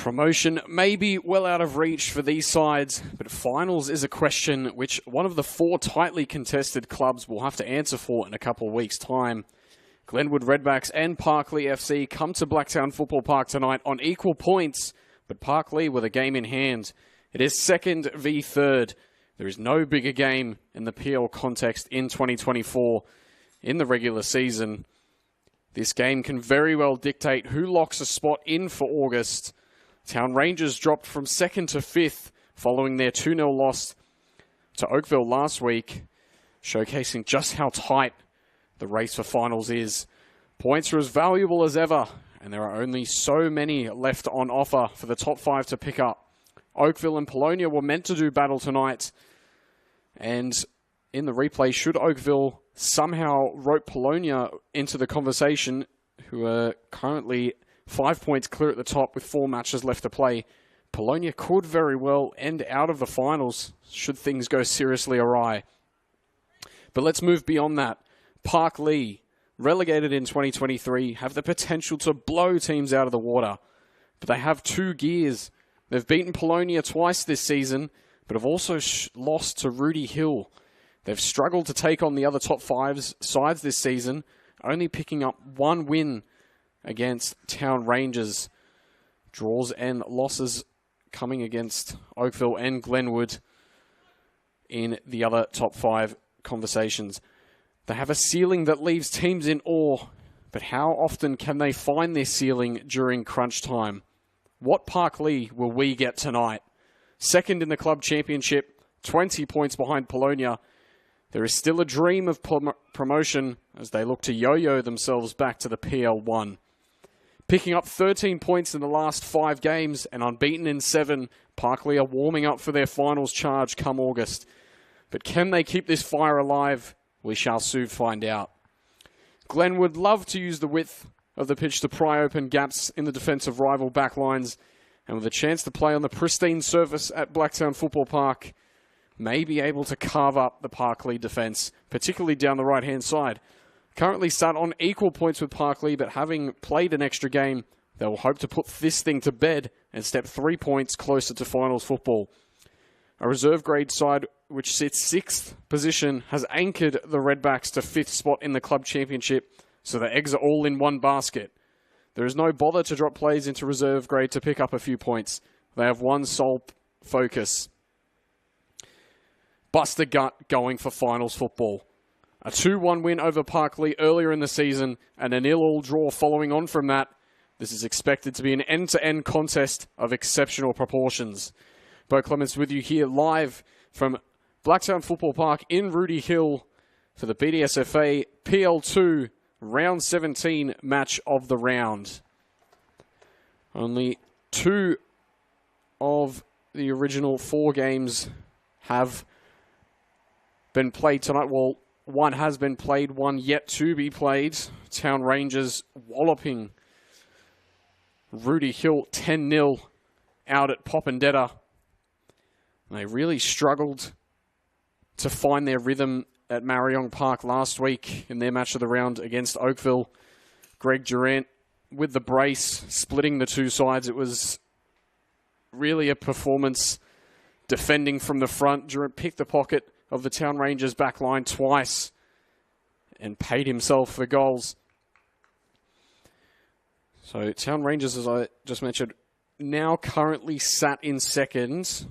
Promotion may be well out of reach for these sides, but finals is a question which one of the four tightly contested clubs will have to answer for in a couple of weeks' time. Glenwood Redbacks and Parklea FC come to Blacktown Football Park tonight on equal points, but Parklea with a game in hand. It is second v third. There is no bigger game in the PL context in 2024 in the regular season. This game can very well dictate who locks a spot in for August. Town Rangers dropped from second to fifth following their 2-0 loss to Oakville last week, showcasing just how tight the race for finals is. Points are as valuable as ever, and there are only so many left on offer for the top five to pick up. Oakville and Parklea were meant to do battle tonight, and in the replay, should Oakville somehow rope Parklea into the conversation, who are currently 5 points clear at the top with 4 matches left to play, Parklea could very well end out of the finals should things go seriously awry. But let's move beyond that. Parklea, relegated in 2023, have the potential to blow teams out of the water, but they have 2 gears. They've beaten Parklea twice this season, but have also lost to Rudy Hill. They've struggled to take on the other top 5 sides this season, only picking up 1 win against Town Rangers. Draws and losses coming against Oakville and Glenwood in the other top 5 conversations. They have a ceiling that leaves teams in awe, but how often can they find their ceiling during crunch time? What Parklea will we get tonight? Second in the club championship, 20 points behind Parklea. There is still a dream of promotion as they look to yo-yo themselves back to the PL1. Picking up 13 points in the last 5 games and unbeaten in 7, Parklea are warming up for their finals charge come August. But can they keep this fire alive? We shall soon find out. Glenwood love to use the width of the pitch to pry open gaps in the defensive rival backlines, and with a chance to play on the pristine surface at Blacktown Football Park, may be able to carve up the Parklea defence, particularly down the right-hand side. Currently sat on equal points with Parklea, but having played an extra game, they will hope to put this thing to bed and step 3 points closer to finals football. A reserve grade side which sits 6th position has anchored the Redbacks to 5th spot in the club championship, so the eggs are all in one basket. There is no bother to drop players into reserve grade to pick up a few points. They have one sole focus: bust a gut going for finals football. A 2-1 win over Parklea earlier in the season and a 0-0 draw following on from that. This is expected to be an end-to-end contest of exceptional proportions. Bo Clements with you here live from Blacktown Football Park in Rudy Hill for the BDSFA PL2 Round 17 match of the round. Only 2 of the original 4 games have been played tonight. Well, 1 has been played, 1 yet to be played. Town Rangers walloping Rudy Hill 10-0 out at Popendetta. They really struggled to find their rhythm at Marion Park last week in their match of the round against Oakville. Greg Durant with the brace, splitting the 2 sides. It was really a performance defending from the front. Durant picked the pocket of the Town Rangers back line twice and paid himself for goals. So Town Rangers, as I just mentioned, now currently sat in second,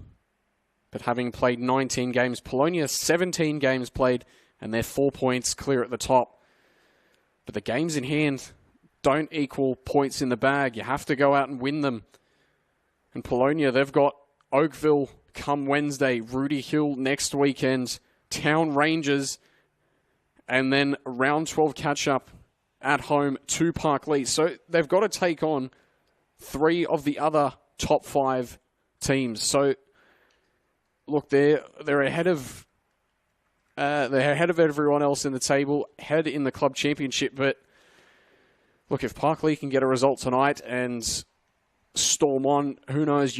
but having played 19 games. Parklea 17 games played, and they're 4 points clear at the top. But the games in hand don't equal points in the bag. You have to go out and win them. And Parklea, they've got Oakville come Wednesday, Rudy Hill next weekend, Town Rangers, and then round 12 catch-up at home to Parklea. So they've got to take on 3 of the other top 5 teams. So look, they're ahead of everyone else in the table, ahead in the club championship. But look, if Parklea can get a result tonight and storm on, who knows?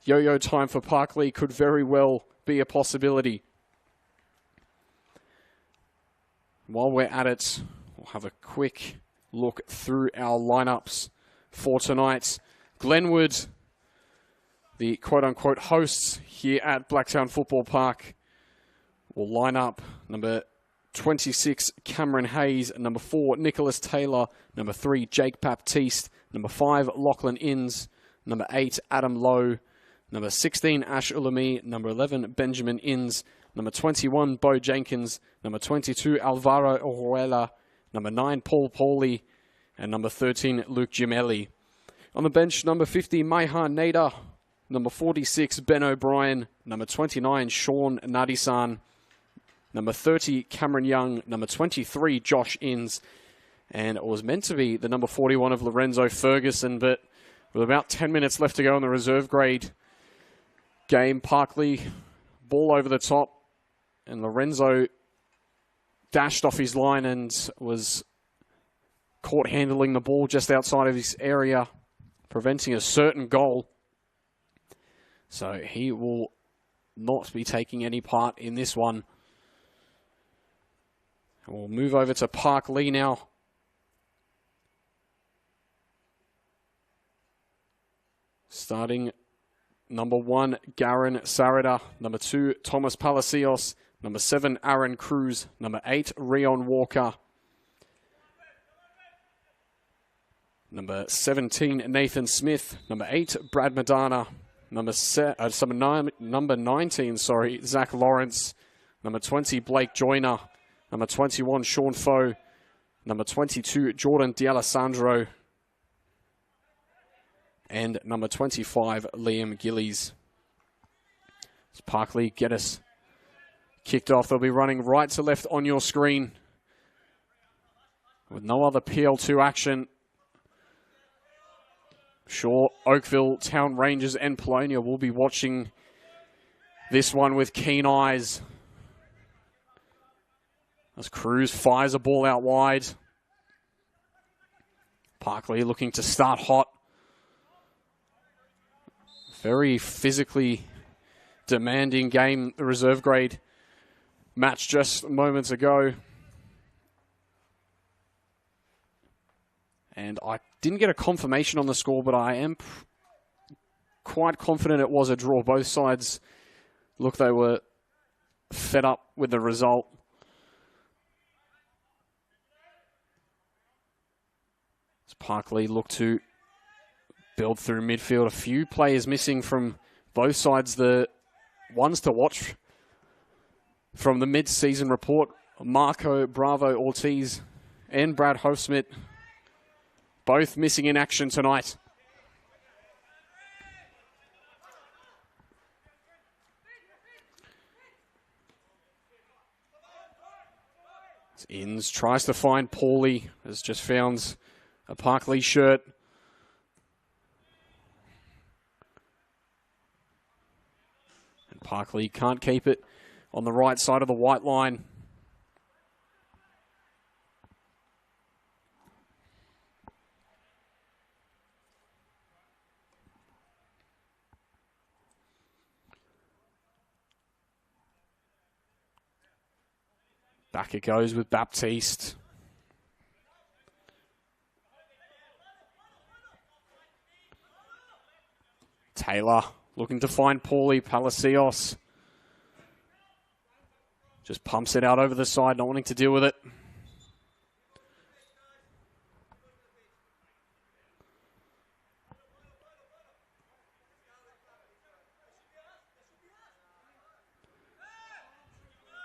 Yo-yo time for Parklea could very well be a possibility. While we're at it, we'll have a quick look through our lineups for tonight. Glenwood, the quote-unquote hosts here at Blacktown Football Park, will line up number 26, Cameron Hayes, number 4, Nicholas Taylor, number 3, Jake Baptiste, number 5, Lachlan Inns, number 8, Adam Lowe, number 16, Ash Ulami, number 11, Benjamin Inns, number 21, Bo Jenkins, number 22, Alvaro Oruela, number 9, Paul Pauly, and number 13, Luke Gemelli. On the bench, number 50, Maihan Nader, number 46, Ben O'Brien, number 29, Sean Nadisan, number 30, Cameron Young, number 23, Josh Inns, and it was meant to be the number 41 of Lorenzo Ferguson, but with about 10 minutes left to go in the reserve grade game, Parklea, ball over the top, and Lorenzo dashed off his line and was caught handling the ball just outside of his area, preventing a certain goal. So he will not be taking any part in this one. We'll move over to Parklea now. Starting number 1, Garen Sarada. Number 2, Thomas Palacios. Number 7, Aaron Cruz. Number 8, Rion Walker. Number 17, Nathan Smith. Number 8, Brad Madana. Number 19, Zach Lawrence. Number 20, Blake Joyner. Number 21, Sean Foe. Number 22, Jordan D'Alessandro. And number 25, Liam Gillies. As Parklea get us kicked off, they'll be running right to left on your screen with no other PL2 action. Sure, Oakville, Town Rangers and Polonia will be watching this one with keen eyes. As Cruz fires a ball out wide. Parklea looking to start hot. Very physically demanding game, the reserve grade match just moments ago. And I didn't get a confirmation on the score, but I am quite confident it was a draw. Both sides, look, they were fed up with the result. As Parklea look to build through midfield. A few players missing from both sides. The ones to watch from the mid-season report, Marco Bravo Ortiz and Brad Hofsmith, both missing in action tonight. Inns tries to find Pauly, has just found a Parklea shirt. And Parklea can't keep it on the right side of the white line. Back it goes with Baptiste. Taylor looking to find Pauly. Palacios just pumps it out over the side, not wanting to deal with it.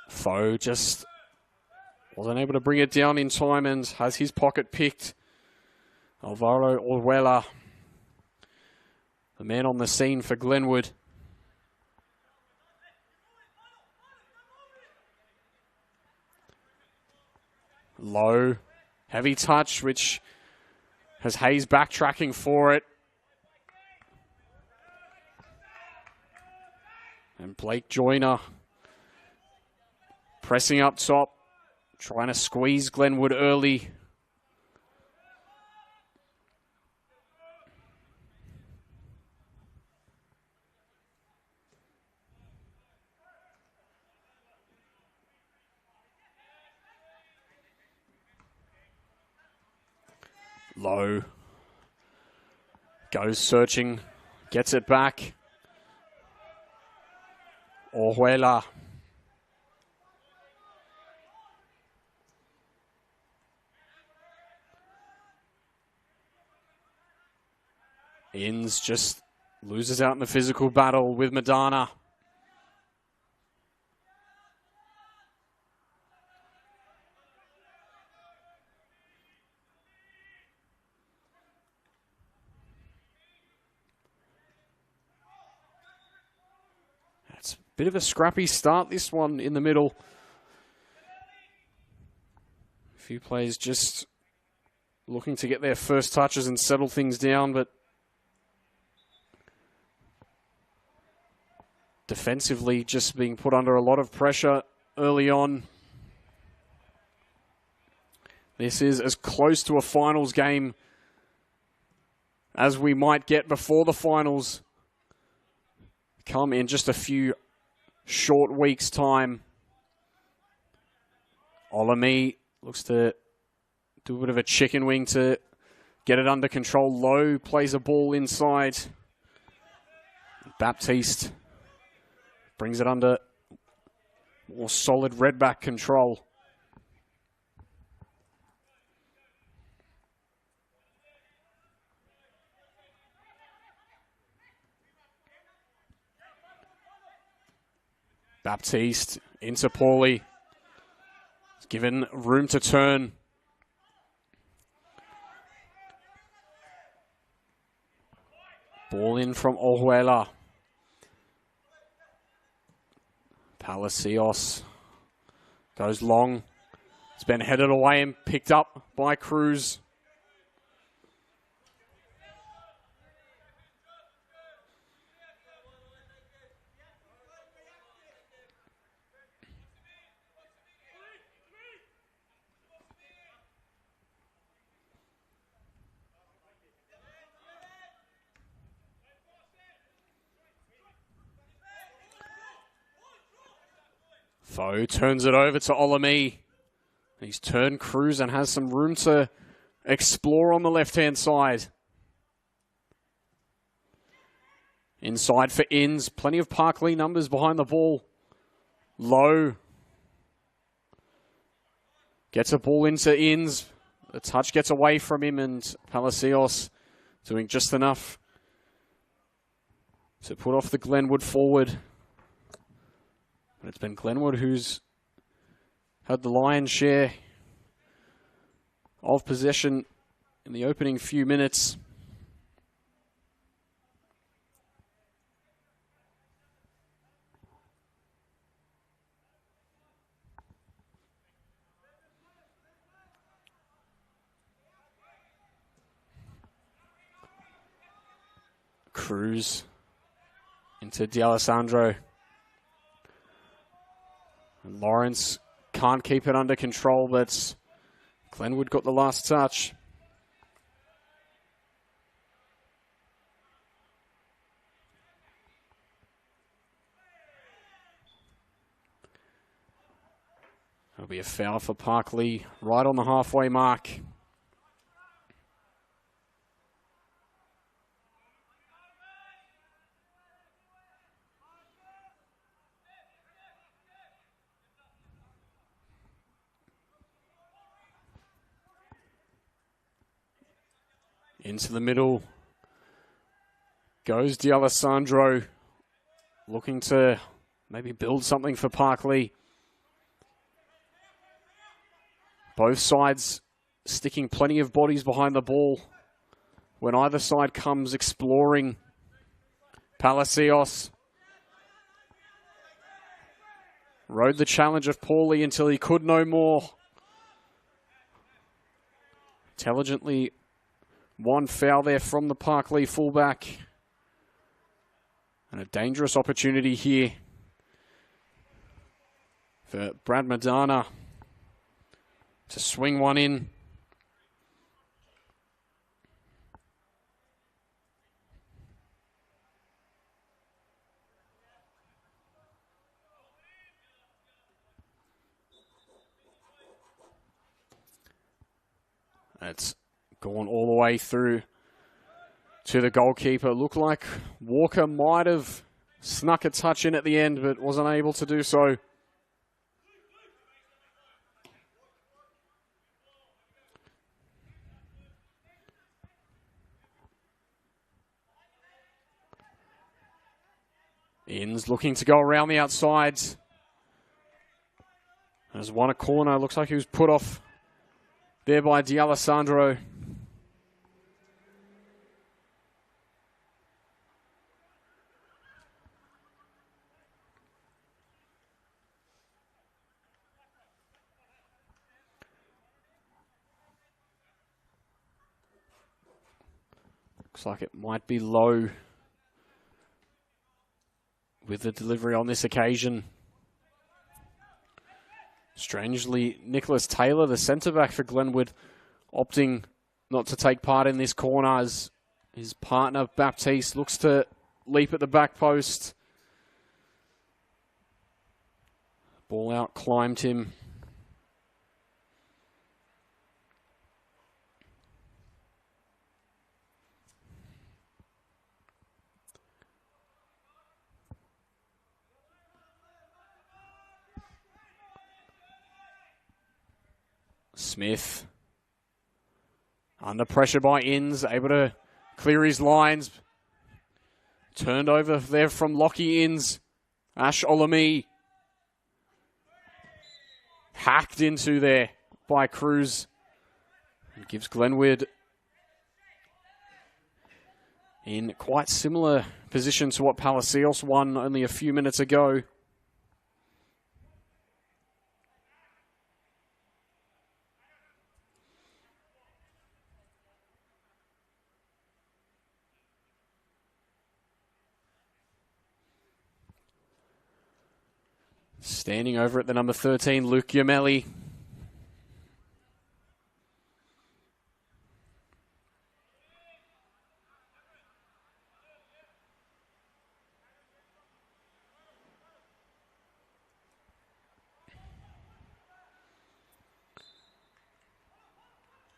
Foe just wasn't able to bring it down in time and has his pocket picked. Alvaro Orwella, the man on the scene for Glenwood. Low, heavy touch, which has Hayes backtracking for it. And Blake Joyner pressing up top, trying to squeeze Glenwood early. Low Goes searching, gets it back. Orhuela. Inns just loses out in the physical battle with Madana. It's a bit of a scrappy start, this one in the middle. A few players just looking to get their first touches and settle things down, but defensively just being put under a lot of pressure early on. This is as close to a finals game as we might get before the finals come in just a few short weeks' time. Olami looks to do a bit of a chicken wing to get it under control. Low plays a ball inside. Baptiste brings it under more solid Redback control. Baptiste into Paulie. He's given room to turn. Ball in from Orhuela. Palacios goes long. It's been headed away and picked up by Cruz. Foe turns it over to Olami. He's turned Cruz and has some room to explore on the left-hand side. Inside for Inns. Plenty of Parklea numbers behind the ball. Low. Gets a ball into Inns. The touch gets away from him, and Palacios doing just enough to put off the Glenwood forward. But it's been Glenwood who's had the lion's share of possession in the opening few minutes. Cruz into D'Alessandro. And Lawrence can't keep it under control, but Glenwood got the last touch. It'll be a foul for Parklea right on the halfway mark. Into the middle goes D'Alessandro, looking to maybe build something for Parklea. Both sides sticking plenty of bodies behind the ball. When either side comes exploring, Palacios rode the challenge of Paulie until he could no more. Intelligently, one foul there from the Parklea fullback. And a dangerous opportunity here for Brad Madana to swing one in. It's gone all the way through to the goalkeeper. Looked like Walker might have snuck a touch in at the end, but wasn't able to do so. Inns looking to go around the outside. Has won a corner. Looks like he was put off there by D'Alessandro. Looks like it might be low with the delivery on this occasion. Strangely, Nicholas Taylor, the centre-back for Glenwood, opting not to take part in this corner as his partner, Baptiste, looks to leap at the back post. Ball out, climbed him. Smith, under pressure by Inns, able to clear his lines. Turned over there from Lockie Inns. Ash Olami. Hacked into there by Cruz. And gives Glenwood in quite similar position to what Palacios won only a few minutes ago. Standing over at the number 13, Luke Yamelli.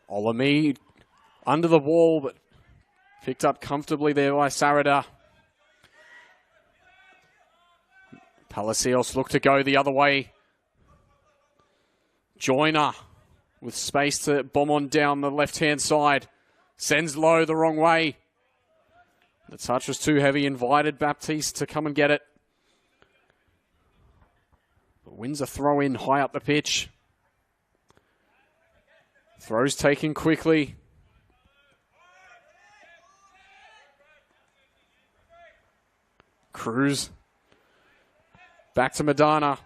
Olami under the wall, but picked up comfortably there by Sarada. Palacios look to go the other way. Joyner with space to bomb on down the left-hand side. Sends low the wrong way. The touch was too heavy. Invited Baptiste to come and get it. But wins a throw in high up the pitch. Throws taken quickly. Cruz. Back to Madonna.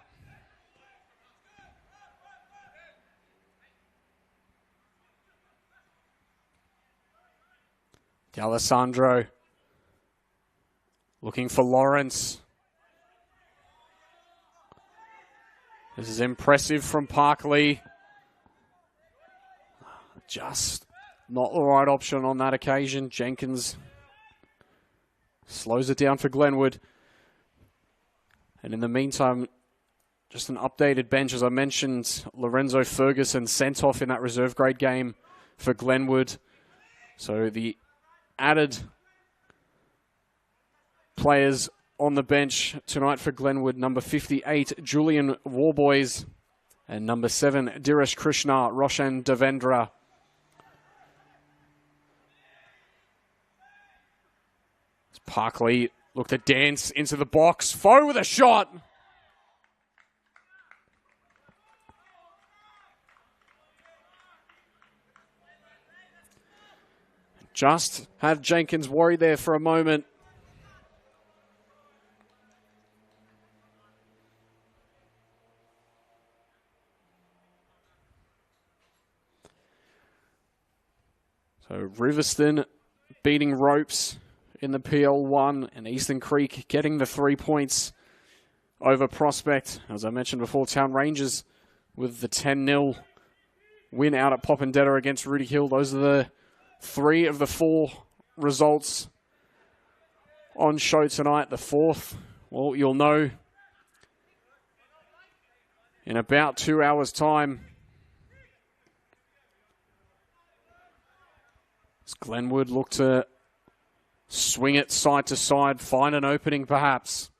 D'Alessandro. Looking for Lawrence. This is impressive from Parklea. Just not the right option on that occasion. Jenkins slows it down for Glenwood. And in the meantime, just an updated bench. As I mentioned, Lorenzo Ferguson sent off in that reserve grade game for Glenwood. So the added players on the bench tonight for Glenwood, number 58, Julian Warboys, and number 7, Dirish Krishna, Roshan Devendra. Parklea looked to dance into the box. Foe with a shot. Just had Jenkins worried there for a moment. So Riverston beating Ropes in the PL1, and Eastern Creek getting the 3 points over Prospect. As I mentioned before, Town Rangers with the 10-0 win out at Popondetta against Rudy Hill. Those are the 3 of the 4 results on show tonight. The 4th, well, you'll know in about 2 hours' time. As Glenwood look to Swing it side to side. Find an opening, perhaps.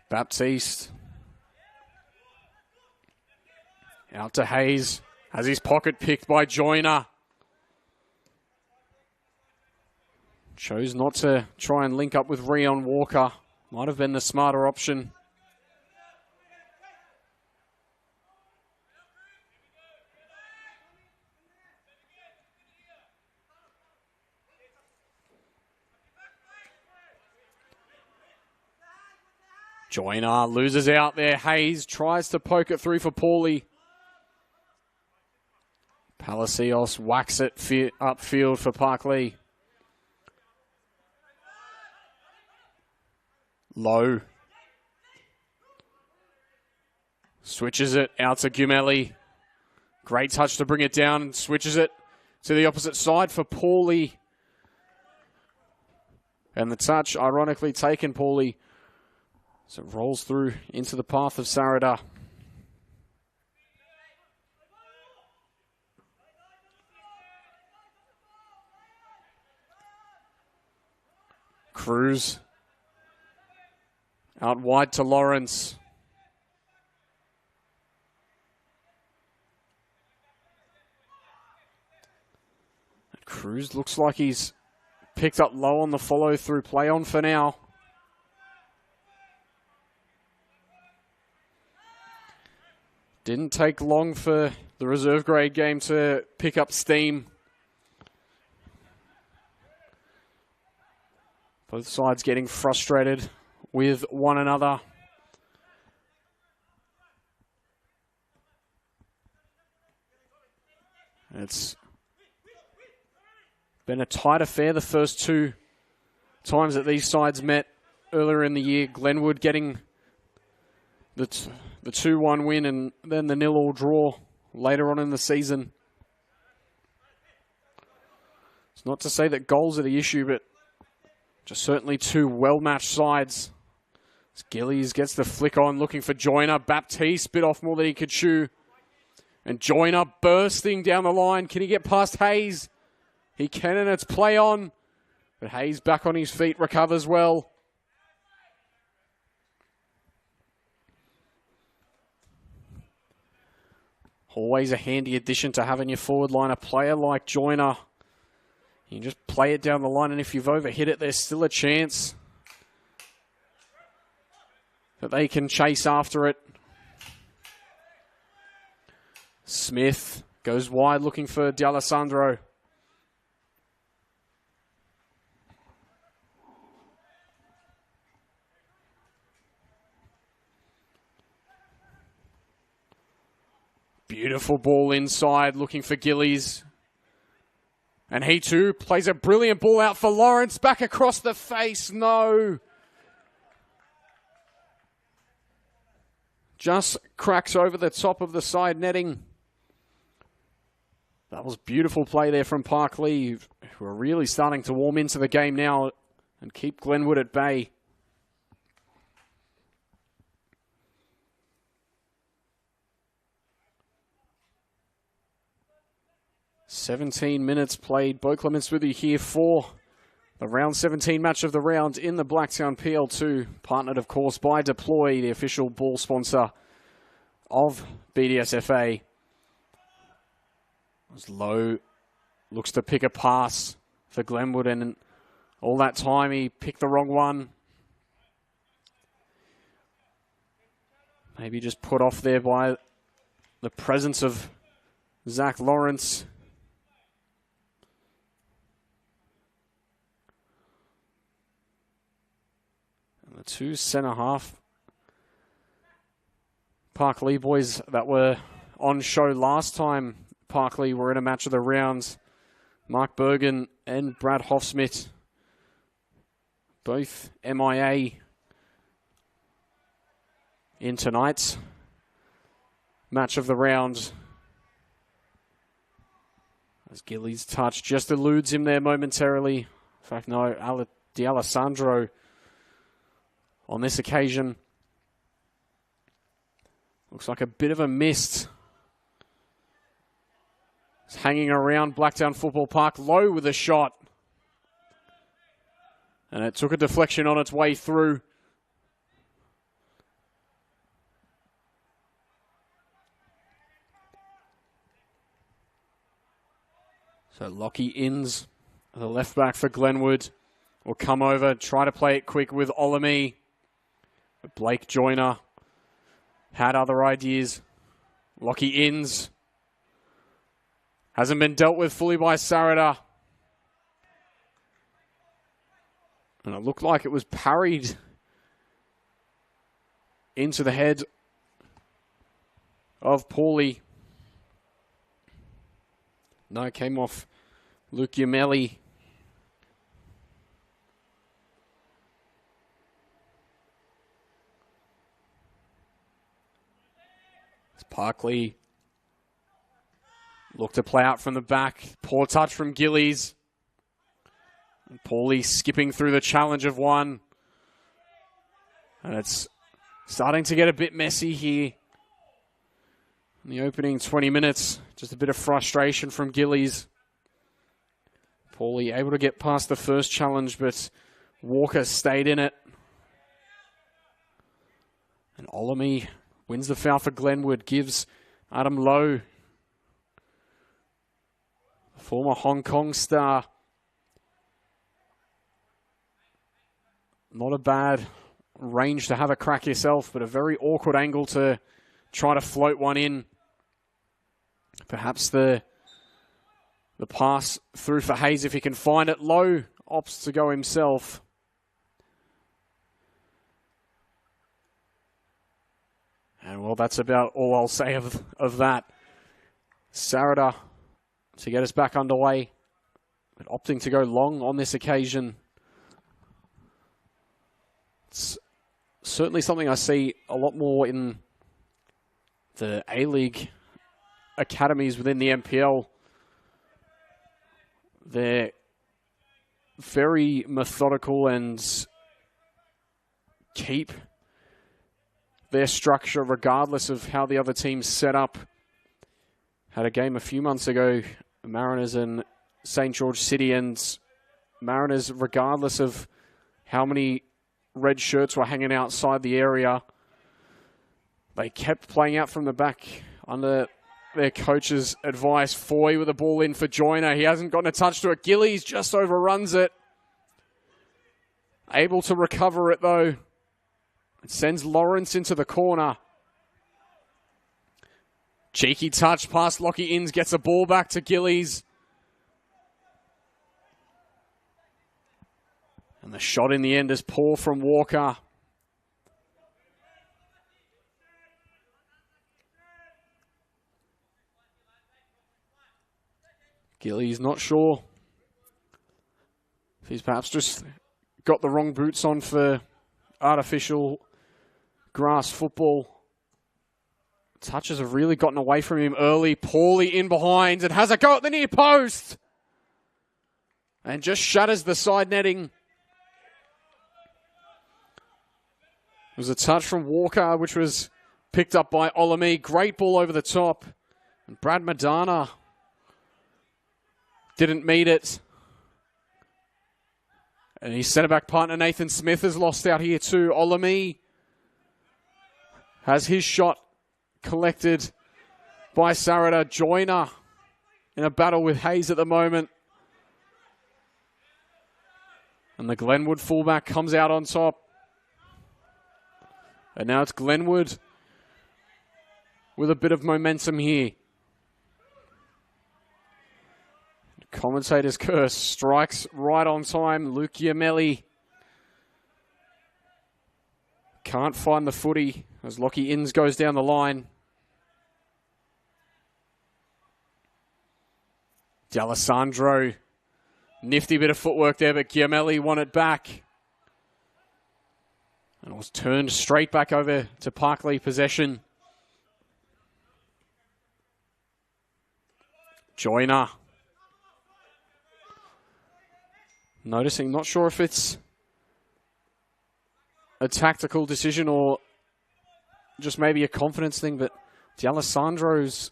Baptiste. Out to Hayes. Has his pocket picked by Joyner. Chose not to try and link up with Rion Walker. Might have been the smarter option. Joyner loses out there. Hayes tries to poke it through for Paulie. Palacios whacks it upfield for Parklea. Low. Switches it out to Gumelli. Great touch to bring it down and switches it to the opposite side for Paulie. And the touch, ironically taken, Paulie. So it rolls through into the path of Sarada. Cruz. Out wide to Lawrence. And Cruz looks like he's picked up low on the follow through play on for now. Didn't take long for the reserve grade game to pick up steam. Both sides getting frustrated with one another. It's been a tight affair the first two times that these sides met earlier in the year. Glenwood getting the 2-1 win and then the 0-0 draw later on in the season. It's not to say that goals are the issue, but just certainly two well-matched sides. Gillies gets the flick on, looking for Joyner. Baptiste bit off more than he could chew. And Joyner bursting down the line. Can he get past Hayes? He can, and it's play on. But Hayes back on his feet, recovers well. Always a handy addition to having your forward line, a player like Joyner. You can just play it down the line, and if you've overhit it, there's still a chance that they can chase after it. Smith goes wide looking for D'Alessandro. Beautiful ball inside looking for Gillies. And he too plays a brilliant ball out for Lawrence. Back across the face. No. Just cracks over the top of the side netting. That was beautiful play there from Parklea, who are really starting to warm into the game now and keep Glenwood at bay. "17 minutes played. Bo Clements with you here for the round 17 match of the round in the Blacktown PL2, partnered, of course, by Deploy, the official ball sponsor of BDSFA. Was low, looks to pick a pass for Glenwood, and all that time he picked the wrong one. Maybe just put off there by the presence of Zach Lawrence. The two centre-half Parklea boys that were on show last time Parklea were in a match of the rounds, Mark Bergen and Brad Hoffsmith, both MIA in tonight's match of the round. As Gillies' touch just eludes him there momentarily. In fact, no, D'Alessandro on this occasion Looks like a bit of a mist. It's hanging around Blacktown Football Park. Low with a shot. And it took a deflection on its way through. So Lockie Inns, the left back for Glenwood, will come over, try to play it quick with Olami. But Blake Joyner had other ideas. Lockie Inns hasn't been dealt with fully by Sarada. And it looked like it was parried into the head of Paulie. No, it came off Luke Yamelli. It's Parklea. Look to play out from the back. Poor touch from Gillies. And Paulie skipping through the challenge of one. And it's starting to get a bit messy here. In the opening 20 minutes, just a bit of frustration from Gillies. Paulie able to get past the first challenge, but Walker stayed in it. And Olami wins the foul for Glenwood, gives Adam Lowe, the former Hong Kong star, not a bad range to have a crack yourself, but a very awkward angle to try to float one in. Perhaps the pass through for Hayes if he can find it. Low opts to go himself. And well, that's about all I'll say of that. Sarada to get us back underway, but opting to go long on this occasion. It's certainly something I see a lot more in the A-League academies within the NPL. They're very methodical and keep their structure regardless of how the other teams set up. Had a game a few months ago, Mariners and St. George City, and Mariners, regardless of how many red shirts were hanging outside the area, they kept playing out from the back under their coach's advice. Foy with a ball in for Joyner. He hasn't gotten a touch to it. Gillies just overruns it. Able to recover it though. It sends Lawrence into the corner. Cheeky touch past Lockie Inns. Gets a ball back to Gillies. And the shot in the end is poor from Walker. Gillies not sure if he's perhaps just got the wrong boots on for artificial grass football. Touches have really gotten away from him early. Paulie in behind and has a go at the near post. And just shatters the side netting. It was a touch from Walker, which was picked up by Olami. Great ball over the top. And Brad Madana didn't meet it. And his centre-back partner, Nathan Smith, has lost out here too. Olami has his shot collected by Sarada. Joyner in a battle with Hayes at the moment. And the Glenwood fullback comes out on top. And now it's Glenwood with a bit of momentum here. Commentator's curse strikes right on time. Luke Yamelli can't find the footy as Lockie Inns goes down the line. D'Alessandro, nifty bit of footwork there, but Yamelli won it back. And it was turned straight back over to Parklea possession. Joyner. Noticing, not sure if it's a tactical decision or just maybe a confidence thing, but D'Alessandro's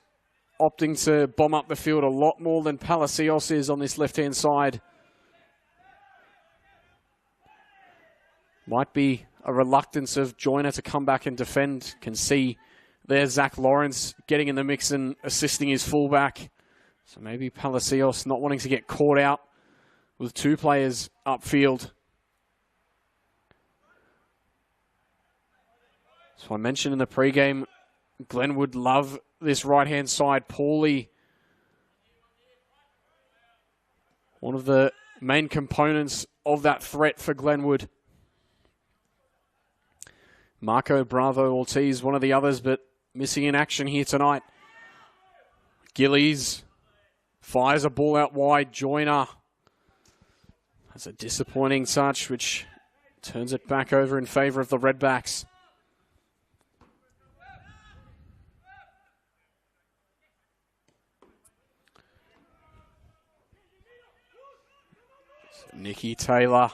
opting to bomb up the field a lot more than Palacios is on this left-hand side. Might be a reluctance of Joyner to come back and defend. Can see there's Zach Lawrence getting in the mix and assisting his fullback. So maybe Palacios not wanting to get caught out with two players upfield. So I mentioned in the pregame, Glenwood love this right-hand side poorly. One of the main components of that threat for Glenwood. Marco Bravo Ortiz, one of the others, but missing in action here tonight. Gillies fires a ball out wide. Joyner has a disappointing touch, which turns it back over in favour of the Redbacks. Nikki Taylor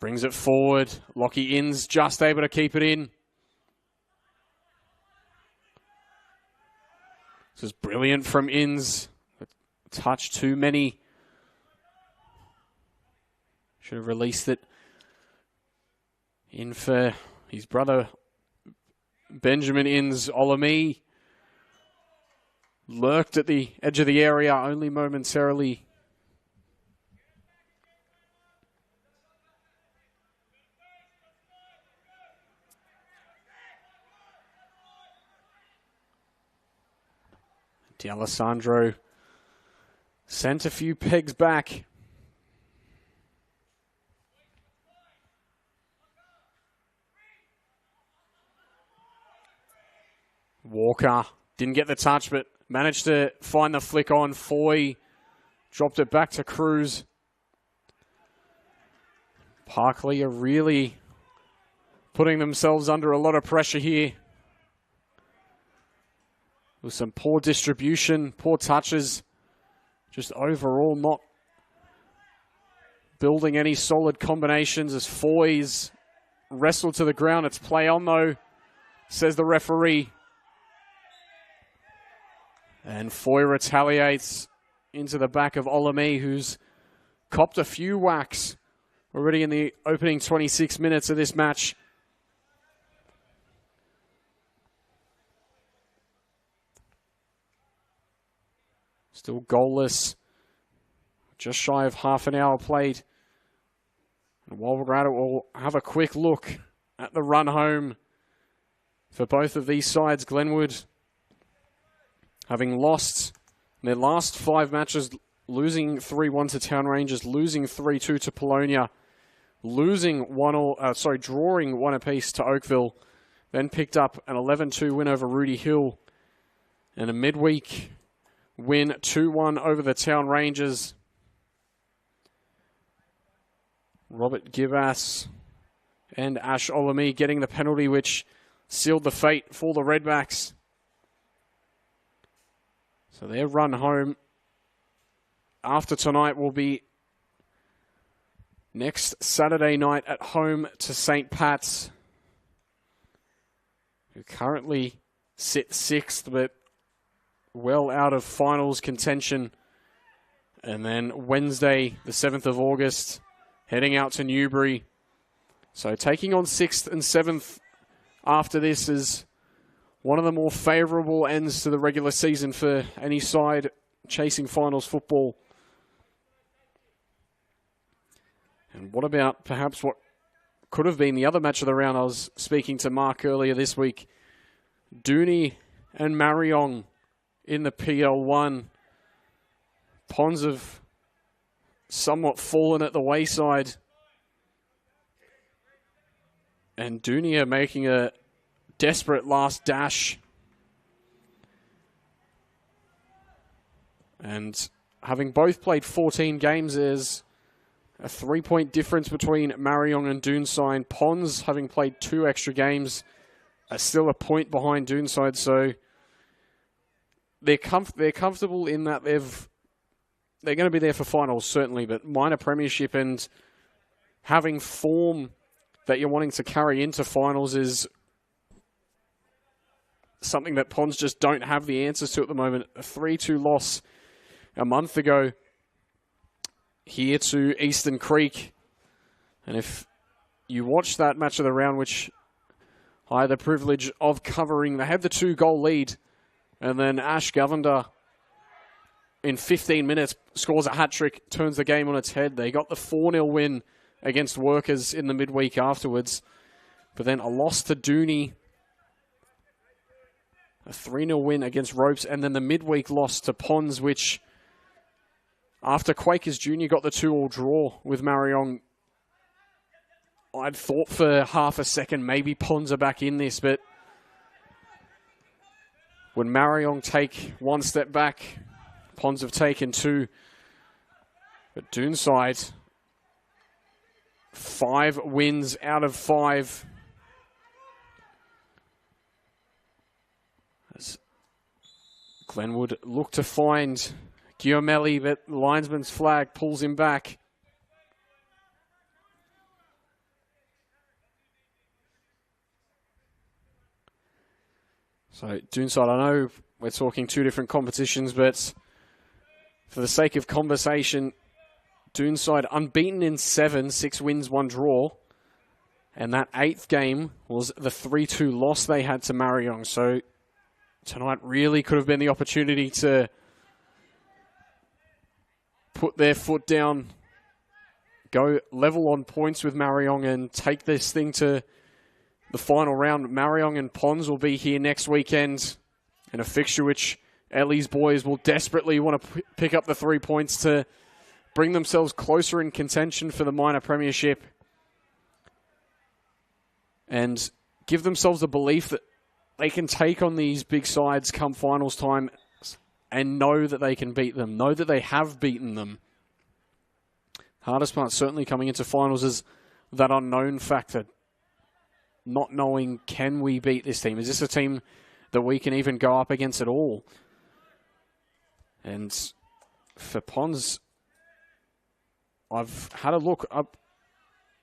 brings it forward. Lockie Inns just able to keep it in. This is brilliant from Inns. A touch too many. Should have released it in for his brother Benjamin Inns. Olami lurked at the edge of the area only momentarily. D'Alessandro sent a few pegs back. Walker didn't get the touch, but managed to find the flick on. Foy dropped it back to Cruz. Parklea are really putting themselves under a lot of pressure here. With some poor distribution, poor touches, just overall not building any solid combinations as Foy's wrestled to the ground. It's play on though, says the referee. And Foy retaliates into the back of Olami, who's copped a few whacks already in the opening 26 minutes of this match. Still goalless. Just shy of half an hour played. And while we're at it, we'll have a quick look at the run home for both of these sides. Glenwood having lost their last 5 matches, losing 3-1 to Town Rangers, losing 3-2 to Polonia, drawing 1 apiece to Oakville, then picked up an 11-2 win over Rudy Hill, and a midweek win 2-1 over the Town Rangers. Robert Gibas and Ash Olami getting the penalty which sealed the fate for the Redbacks. So their run home after tonight will be next Saturday night at home to St. Pat's, who currently sit 6th but well out of finals contention. And then Wednesday, the 7th of August, heading out to Newbury. So taking on 6th and 7th after this is one of the more favourable ends to the regular season for any side chasing finals football. And what about perhaps what could have been the other match of the round? I was speaking to Mark earlier this week. Dooney and Mariong in the PL1. Ponds have somewhat fallen at the wayside. And Dooney are making a desperate last dash. And having both played 14 games, there's a 3-point difference between Mariong and Doonside. Ponds, having played 2 extra games, are still a point behind Doonside. So they're comfortable in that they're going to be there for finals, certainly, but minor premiership and having form that you're wanting to carry into finals is something that Ponds just don't have the answers to at the moment. A 3-2 loss a month ago here to Eastern Creek. And if you watch that match of the round, which I had the privilege of covering, they had the 2-goal lead. And then Ash Govender, in 15 minutes, scores a hat-trick, turns the game on its head. They got the 4-0 win against Workers in the midweek afterwards. But then a loss to Dooney, a 3-0 win against Ropes, and then the midweek loss to Ponds, which, after Quakers Jr. got the 2-2 draw with Marion, I'd thought for half a second maybe Ponds are back in this, but when Marion take one step back, Ponds have taken two. But Doonside, 5 wins out of 5. As Glenwood look to find Guillaumelli, but the linesman's flag pulls him back. So, Doonside, I know we're talking 2 different competitions, but for the sake of conversation, Doonside unbeaten in 7, 6 wins, 1 draw. And that 8th game was the 3-2 loss they had to Marion. So, tonight really could have been the opportunity to put their foot down, go level on points with Marion and take this thing to the final round. Marion and Ponds will be here next weekend in a fixture which Ellie's boys will desperately want to pick up the 3 points to bring themselves closer in contention for the minor premiership and give themselves a belief that they can take on these big sides come finals time and know that they can beat them, know that they have beaten them. Hardest part certainly coming into finals is that unknown factor. Not knowing, can we beat this team? Is this a team that we can even go up against at all? And for Ponds, I've had a look up.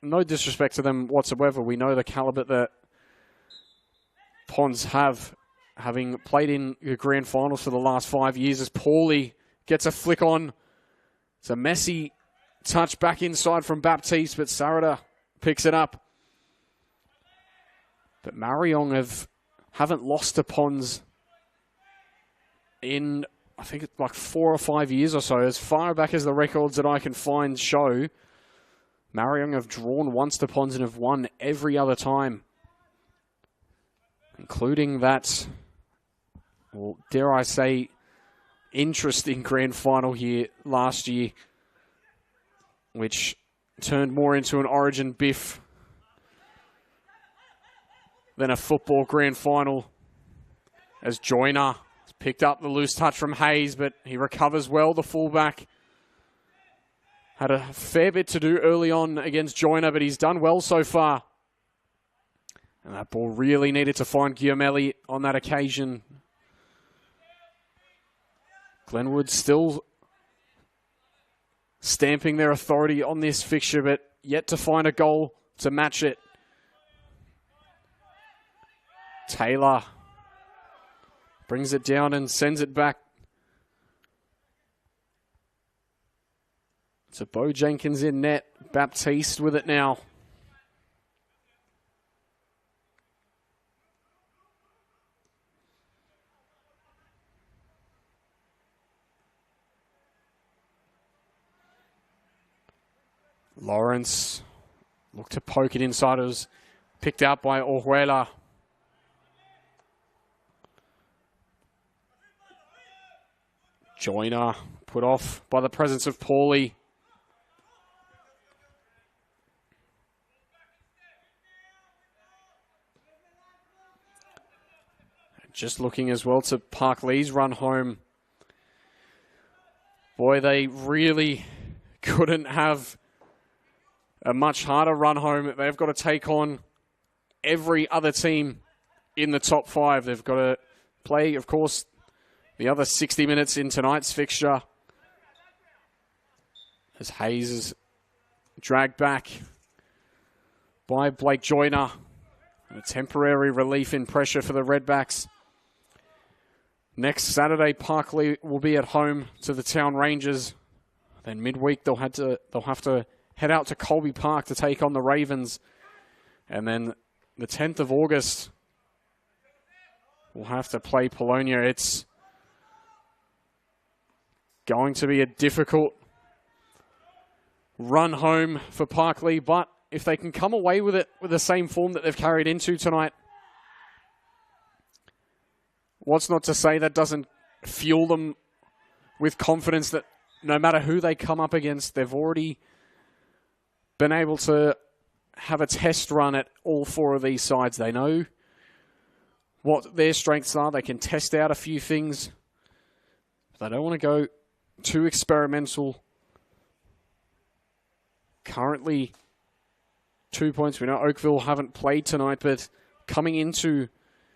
No disrespect to them whatsoever. We know the caliber that Ponds have, having played in the grand finals for the last 5 years, as Paulie gets a flick on. It's a messy touch back inside from Baptiste, but Sarada picks it up. But Marion haven't lost to Ponds in, I think it's like 4 or 5 years or so. As far back as the records that I can find show, Marion have drawn once to Ponds and have won every other time. Including that, well, dare I say, interesting grand final here last year, which turned more into an Origin biff than a football grand final, as Joyner picked up the loose touch from Hayes, but he recovers well, the fullback. Had a fair bit to do early on against Joyner, but he's done well so far. And that ball really needed to find Guillaumelli on that occasion. Glenwood still stamping their authority on this fixture, but yet to find a goal to match it. Taylor brings it down and sends it back to Bo Jenkins in net. Baptiste with it now. Lawrence looked to poke it inside. It was picked out by Orhuela. Joyner put off by the presence of Paulie. Just looking as well to Parklea's run home. Boy, they really couldn't have a much harder run home. They've got to take on every other team in the top 5. They've got to play, of course, the other 60 minutes in tonight's fixture. As Hayes is dragged back by Blake Joyner. And a temporary relief in pressure for the Redbacks. Next Saturday, Parklea will be at home to the Town Rangers. Then midweek, they'll have to head out to Colby Park to take on the Ravens. And then the 10th of August, we'll have to play Polonia. It's going to be a difficult run home for Parklea, but if they can come away with it with the same form that they've carried into tonight, what's not to say that doesn't fuel them with confidence that no matter who they come up against, they've already been able to have a test run at all four of these sides. They know what their strengths are. They can test out a few things. They don't want to go too experimental. Currently, 2 points. We know Oakville haven't played tonight, but coming into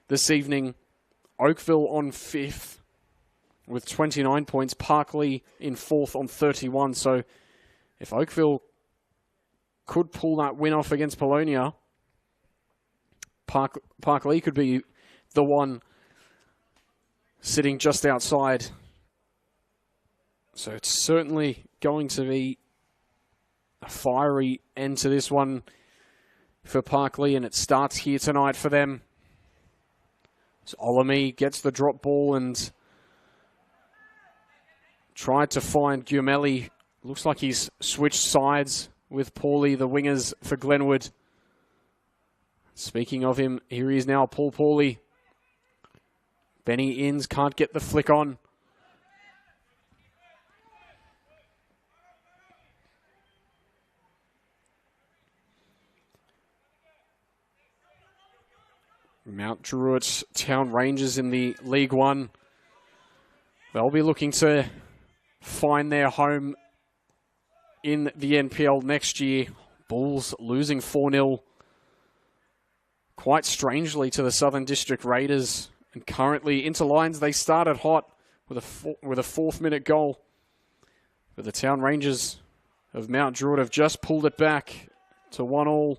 this evening, Oakville on 5th with 29 points. Parklea in 4th on 31. So if Oakville could pull that win off against Polonia, Parklea could be the one sitting just outside. So it's certainly going to be a fiery end to this one for Parklea, and it starts here tonight for them. So Olami gets the drop ball and tried to find Giumelli. Looks like he's switched sides with Paulie, the wingers for Glenwood. Speaking of him, here he is now, Paul Paulie. Benny Inns can't get the flick on. Mount Druitt Town Rangers in the League One. They'll be looking to find their home in the NPL next year. Bulls losing 4-0 quite strangely to the Southern District Raiders. And currently into lines, they started hot with a fourth-minute goal. But the Town Rangers of Mount Druitt have just pulled it back to 1-1.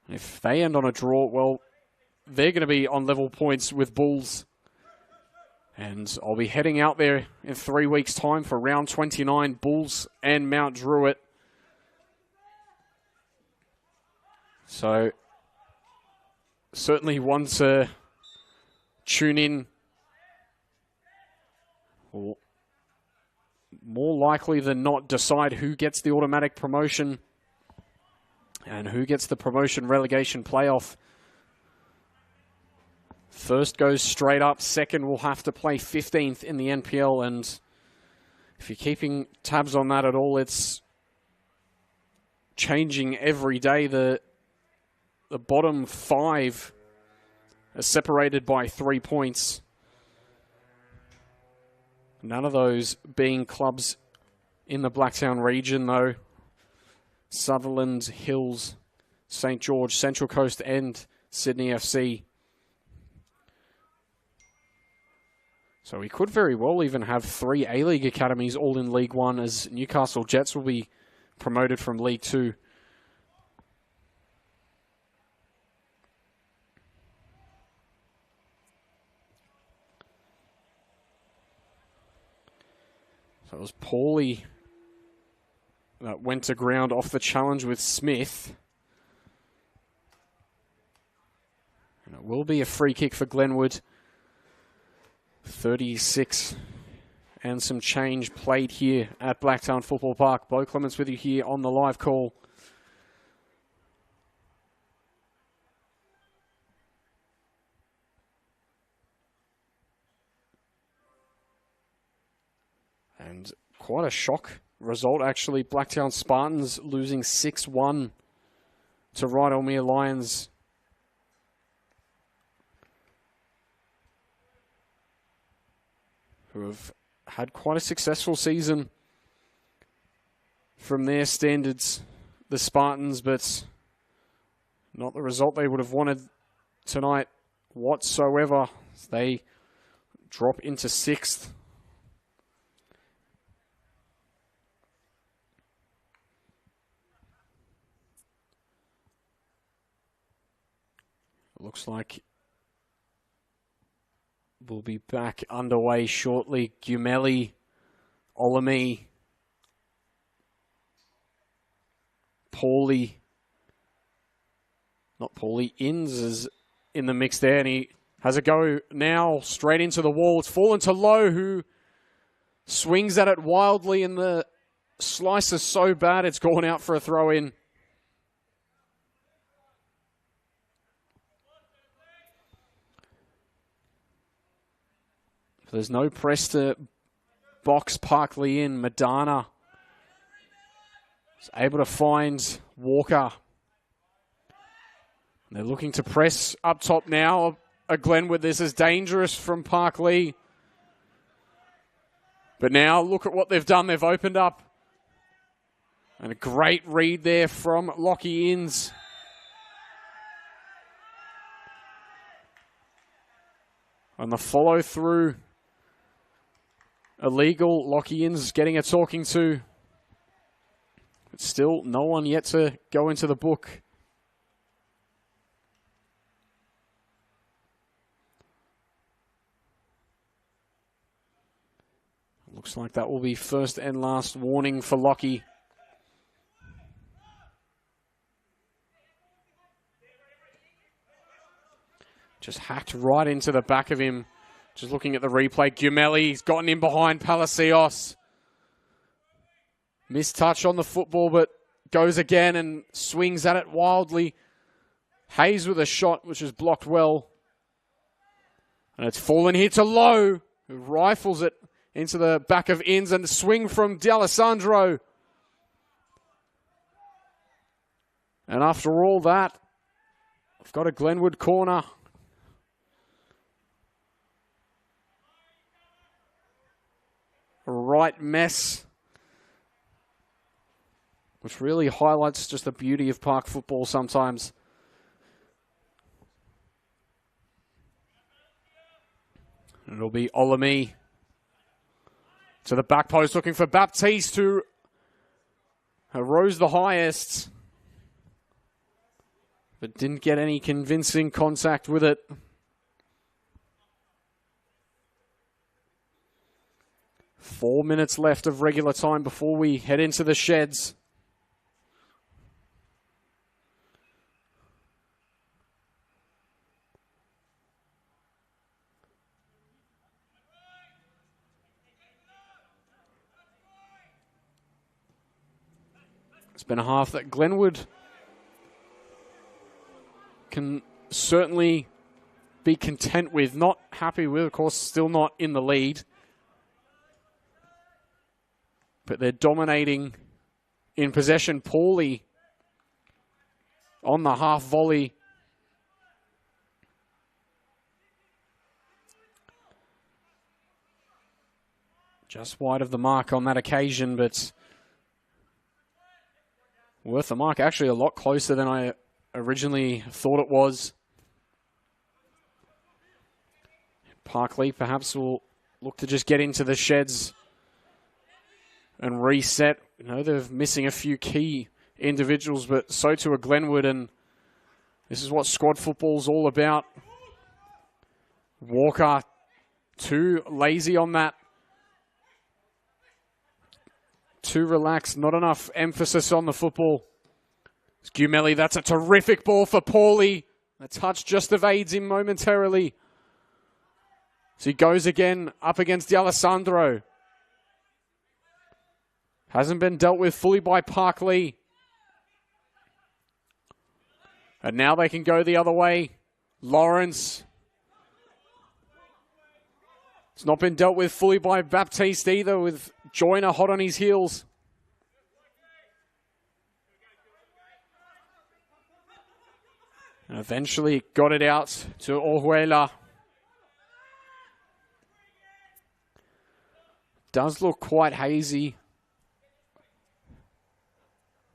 If they end on a draw, well, they're going to be on level points with Bulls. And I'll be heading out there in 3 weeks' time for round 29, Bulls and Mount Druitt. So, certainly one to tune in. Or more likely than not, decide who gets the automatic promotion and who gets the promotion relegation playoff. First goes straight up. Second will have to play 15th in the NPL. And if you're keeping tabs on that at all, it's changing every day. The bottom 5 are separated by 3 points. None of those being clubs in the Blacktown region, though. Sutherland, Hills, St. George, Central Coast, and Sydney FC. So we could very well even have 3 A-League academies all in League One, as Newcastle Jets will be promoted from League Two. So it was Paulie that went to ground off the challenge with Smith. And it will be a free kick for Glenwood. 36 and some change played here at Blacktown Football Park. Bo Clements with you here on the live call. And quite a shock result, actually. Blacktown Spartans losing 6-1 to Rydalmere Lions. Who have had quite a successful season from their standards, the Spartans, but not the result they would have wanted tonight whatsoever. They drop into 6th. Looks like we'll be back underway shortly. Gumeli, Olami, Inns is in the mix there, and he has a go now straight into the wall. It's fallen to Lowe, who swings at it wildly, and the slice is so bad it's gone out for a throw-in. There's no press to box Parklea in. Madana is able to find Walker. They're looking to press up top now. A Glenwood, this is dangerous from Parklea. But now look at what they've done. They've opened up. And a great read there from Lockie Inns. And the follow through. Illegal. Lockie Inns getting a talking to. But still no one yet to go into the book. Looks like that will be first and last warning for Lockie. Just hacked right into the back of him. Just looking at the replay. Gumeli, he's gotten in behind Palacios. Missed touch on the football, but goes again and swings at it wildly. Hayes with a shot, which is blocked well. And it's fallen here to Lowe, who rifles it into the back of Inns, and the swing from D'Alessandro. And after all that, we've got a Glenwood corner. A right mess, which really highlights just the beauty of park football sometimes. And it'll be Olami to the back post, looking for Baptiste, who rose the highest, but didn't get any convincing contact with it. Four minutes left of regular time before we head into the sheds. It's been a half that Glenwood can certainly be content with. Not happy with, of course, still not in the lead. But they're dominating in possession. Pauly on the half volley. Just wide of the mark on that occasion, but worth the mark. Actually a lot closer than I originally thought it was. Parklea perhaps will look to just get into the sheds and reset. You know, they're missing a few key individuals, but so too are Glenwood, and this is what squad football's all about. Walker too lazy on that. Too relaxed, not enough emphasis on the football. It's Gumeli, that's a terrific ball for Pauly. The touch just evades him momentarily. So he goes again up against D'Alessandro. Hasn't been dealt with fully by Parklea. And now they can go the other way. Lawrence. It's not been dealt with fully by Baptiste either, with Joyner hot on his heels. And eventually got it out to Orhuela. Does look quite hazy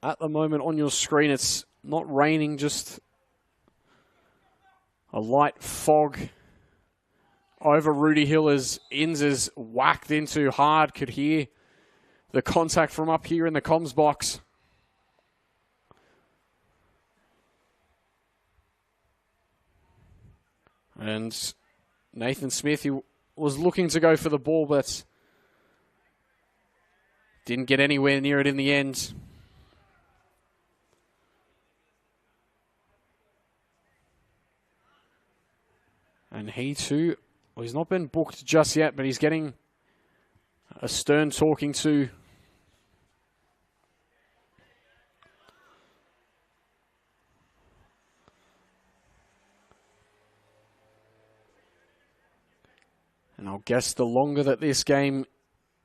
at the moment on your screen. It's not raining, just a light fog over Rudy Hill as Inns is whacked into hard. Could hear the contact from up here in the comms box. And Nathan Smith, he was looking to go for the ball, but didn't get anywhere near it in the end. And he too, well, he's not been booked just yet, but he's getting a stern talking to. And I'll guess the longer that this game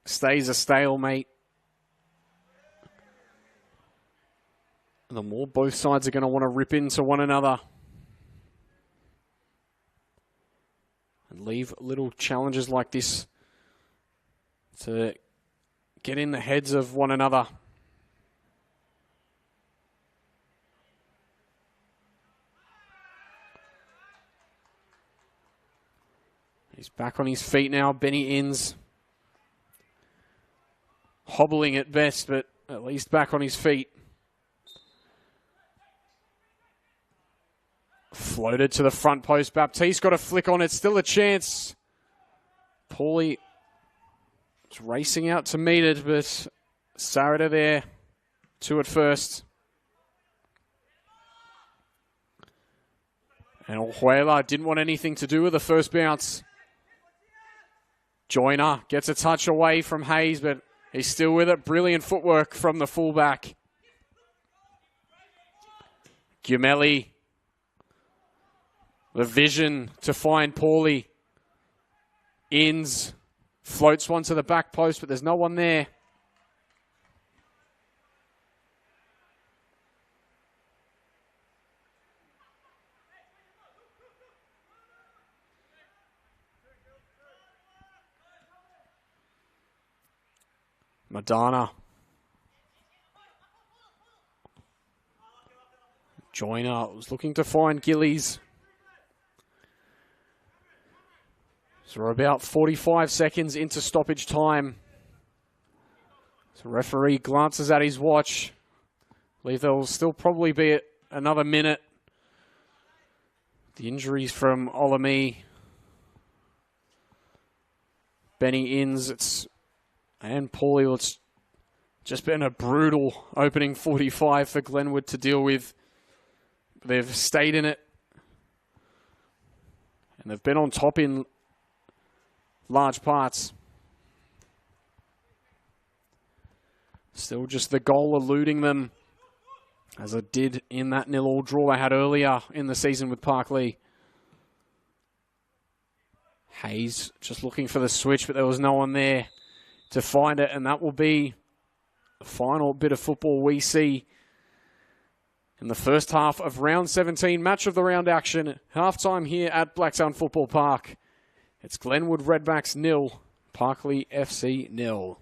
stays a stalemate, the more both sides are going to want to rip into one another and leave little challenges like this to get in the heads of one another. He's back on his feet now. Benny Inns hobbling at best, but at least back on his feet. Floated to the front post. Baptiste got a flick on it. Still a chance. Paulie was racing out to meet it, but Sarada there. Two at first. And Orjuela didn't want anything to do with the first bounce. Joyner gets a touch away from Hayes, but he's still with it. Brilliant footwork from the fullback. Gumelli. The vision to find Paulie. Inns floats one to the back post, but there's no one there. Madonna. Joyner was looking to find Gillies. So we're about 45 seconds into stoppage time. So referee glances at his watch. I believe there will still probably be another minute. The injuries from Olami, Benny Inns, and Paulie. It's just been a brutal opening 45 for Glenwood to deal with. They've stayed in it. And they've been on top in large parts. Still just the goal eluding them, as it did in that 0-0 draw they had earlier in the season with Parklea. Hayes just looking for the switch, but there was no one there to find it, and that will be the final bit of football we see in the first half of round 17, match of the round action, halftime here at Blacktown Football Park. It's Glenwood Redbacks 0, Parklea FC 0.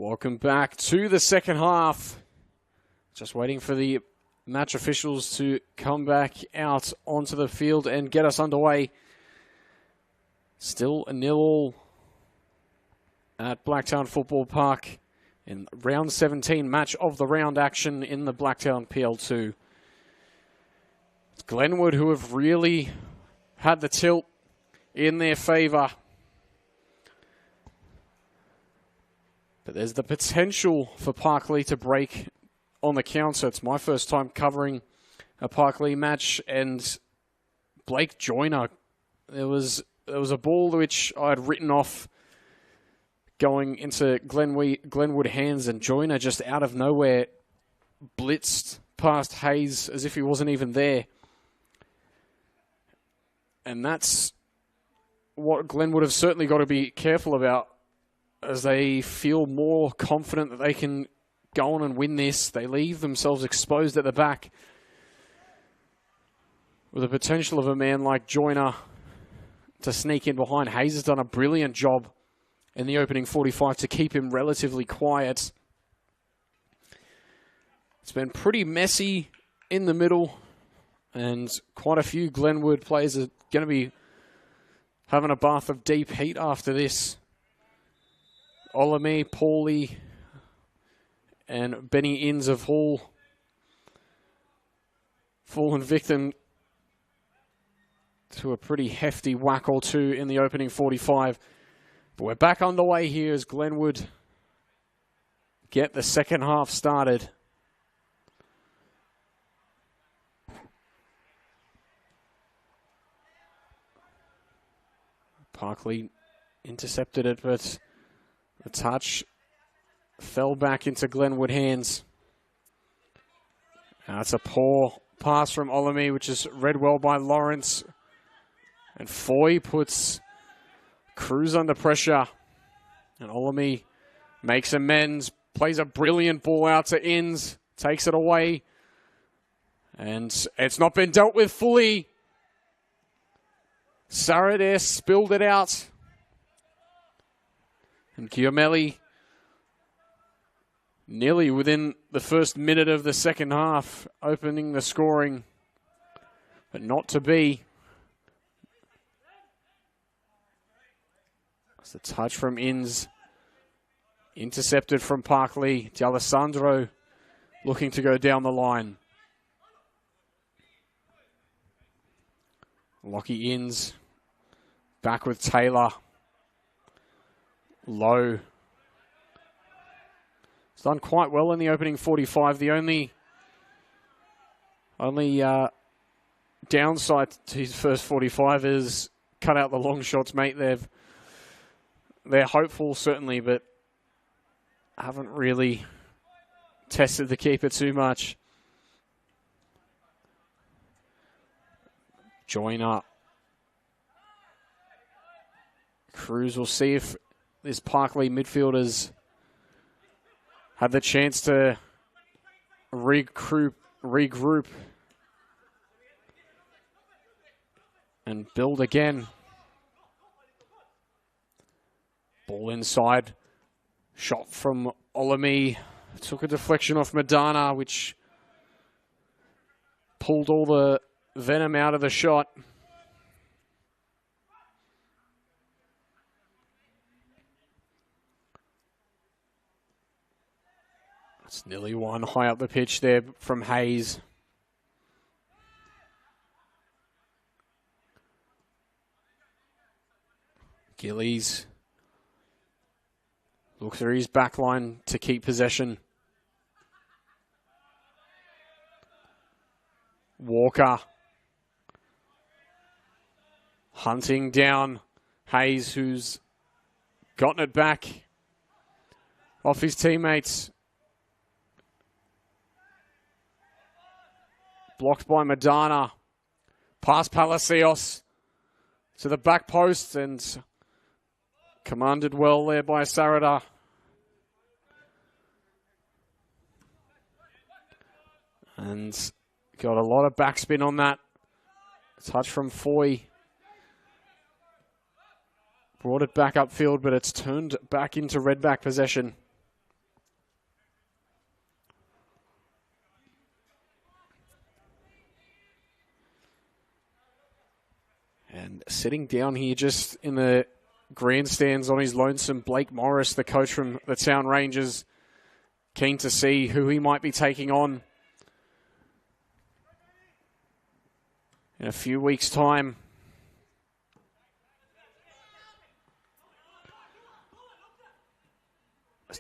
Welcome back to the second half. Just waiting for the match officials to come back out onto the field and get us underway. Still a 0-0 at Blacktown Football Park in round 17, match of the round action in the Blacktown PL2. It's Glenwood who have really had the tilt in their favour. But there's the potential for Parklea to break on the counter. It's my first time covering a Parklea match, and Blake Joyner, there was a ball which I had written off going into Glenwood hands, and Joyner just out of nowhere blitzed past Hayes as if he wasn't even there. And that's what Glenwood have certainly got to be careful about as they feel more confident that they can go on and win this. They leave themselves exposed at the back with the potential of a man like Joyner to sneak in behind. Hayes has done a brilliant job in the opening 45 to keep him relatively quiet. It's been pretty messy in the middle, and quite a few Glenwood players are going to be having a bath of deep heat after this. Olame, Paulie, and Benny Inns have all fallen victim to a pretty hefty whack or two in the opening 45. But we're back underway here as Glenwood get the second half started. Parklea intercepted it, but the touch fell back into Glenwood hands. Now it's a poor pass from Olame, which is read well by Lawrence. And Foy puts Cruz under pressure. And Olame makes amends, plays a brilliant ball out to Inns, takes it away. And it's not been dealt with fully. Saradair spilled it out. And Giamelli nearly within the first minute of the second half, opening the scoring, but not to be. It's the touch from Inns, intercepted from Parklea. D'Alessandro looking to go down the line. Lockie Inns back with Taylor. Low. He's done quite well in the opening 45. The only downside to his first 45 is cut out the long shots, mate. They're hopeful, certainly, but haven't really tested the keeper too much. Joyner. Cruz will see if this Parklea midfielders had the chance to regroup and build again. Ball inside. Shot from Olame. Took a deflection off Madana, which pulled all the venom out of the shot. It's nearly one high up the pitch there from Hayes. Gillies look through his back line to keep possession. Walker hunting down Hayes, who's gotten it back off his teammates. Blocked by Madana. Past Palacios to the back post and commanded well there by Sarada. And got a lot of backspin on that. Touch from Foy. Brought it back upfield, but it's turned back into Redback possession. And sitting down here just in the grandstands on his lonesome, Blake Morris, the coach from the Town Rangers, keen to see who he might be taking on in a few weeks' time.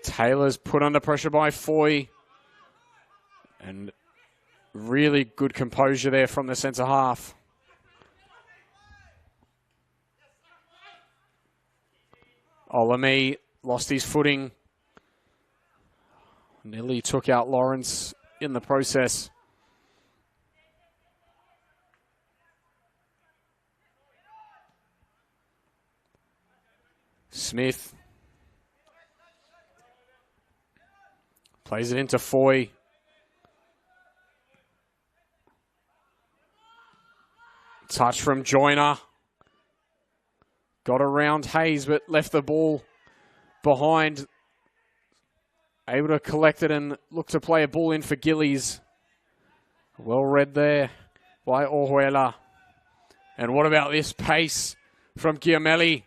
Taylor's put under pressure by Foy. And really good composure there from the centre half. Olame lost his footing. Nearly took out Lawrence in the process. Smith plays it into Foy. Touch from Joyner. Got around Hayes, but left the ball behind. Able to collect it and look to play a ball in for Gillies. Well read there by Orhuela. And what about this pace from Giamelli?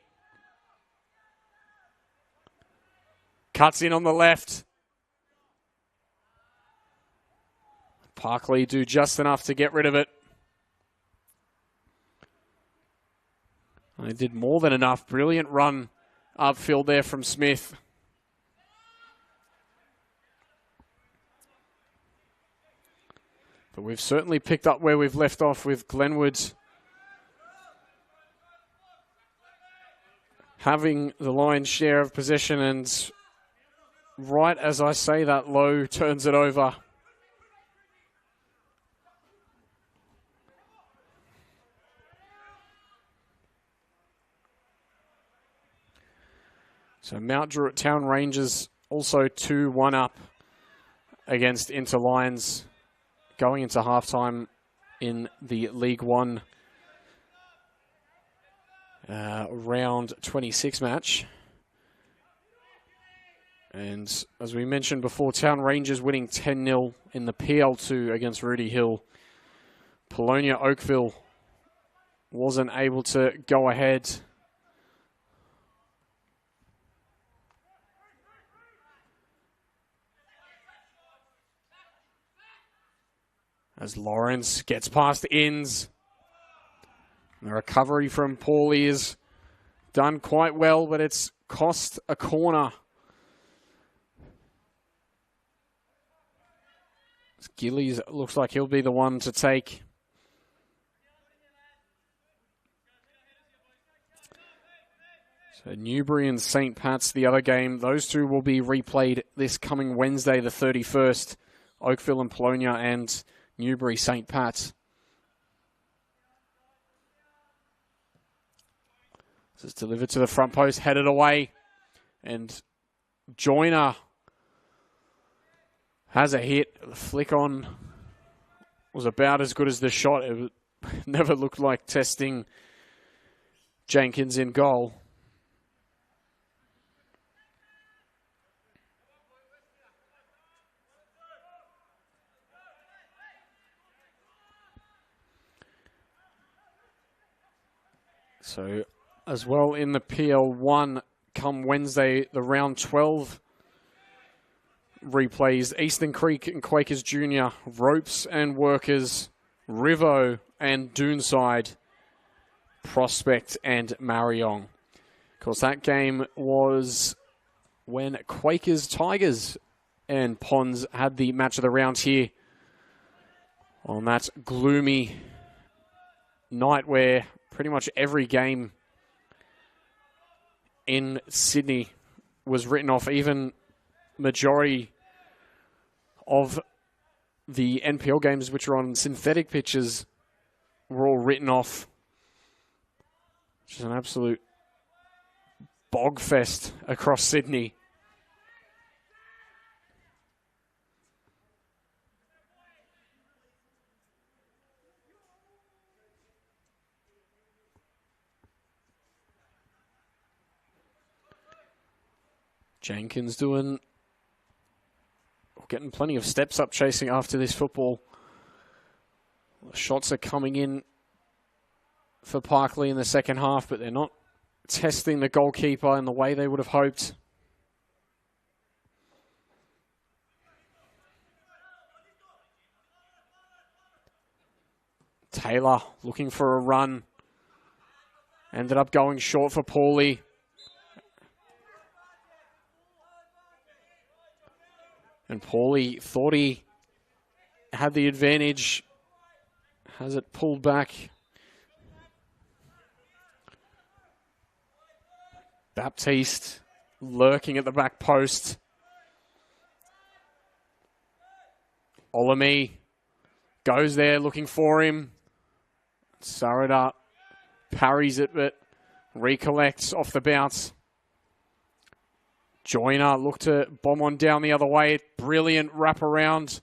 Cuts in on the left. Parklea do just enough to get rid of it. They did more than enough. Brilliant run upfield there from Smith. But we've certainly picked up where we've left off with Glenwood having the lion's share of possession, and right as I say that, Lowe turns it over. So Mount Druitt Town Rangers also 2-1 up against Inter Lions going into halftime in the League One round 26 match. And as we mentioned before, Town Rangers winning 10-0 in the PL2 against Rudy Hill. Polonia Oakville wasn't able to go ahead. As Lawrence gets past Inns. The recovery from Paulie is done quite well, but it's cost a corner. Gillies looks like he'll be the one to take. So Newbury and St. Pat's, the other game. Those two will be replayed this coming Wednesday, the 31st. Oakville and Polonia and Newbury St. Pat's. This is delivered to the front post, headed away. And Joyner has a hit. The flick on was about as good as the shot. It never looked like testing Jenkins in goal. So, as well in the PL1, come Wednesday, the round 12 replays. Eastern Creek and Quakers Junior, Ropes and Workers, Rivo and Doonside, Prospect and Mariong. Of course, that game was when Quakers Tigers and Ponds had the match of the round here on that gloomy night where pretty much every game in Sydney was written off. Even majority of the NPL games, which are on synthetic pitches, were all written off. Which is an absolute bog fest across Sydney. Jenkins getting plenty of steps up, chasing after this football. The shots are coming in for Parklea in the second half, but they're not testing the goalkeeper in the way they would have hoped. Taylor looking for a run. Ended up going short for Paulie. And Paulie thought he had the advantage. Has it pulled back. Baptiste lurking at the back post. Olami goes there looking for him. Sarada parries it, but recollects off the bounce. Joyner looked to bomb on down the other way. Brilliant wraparound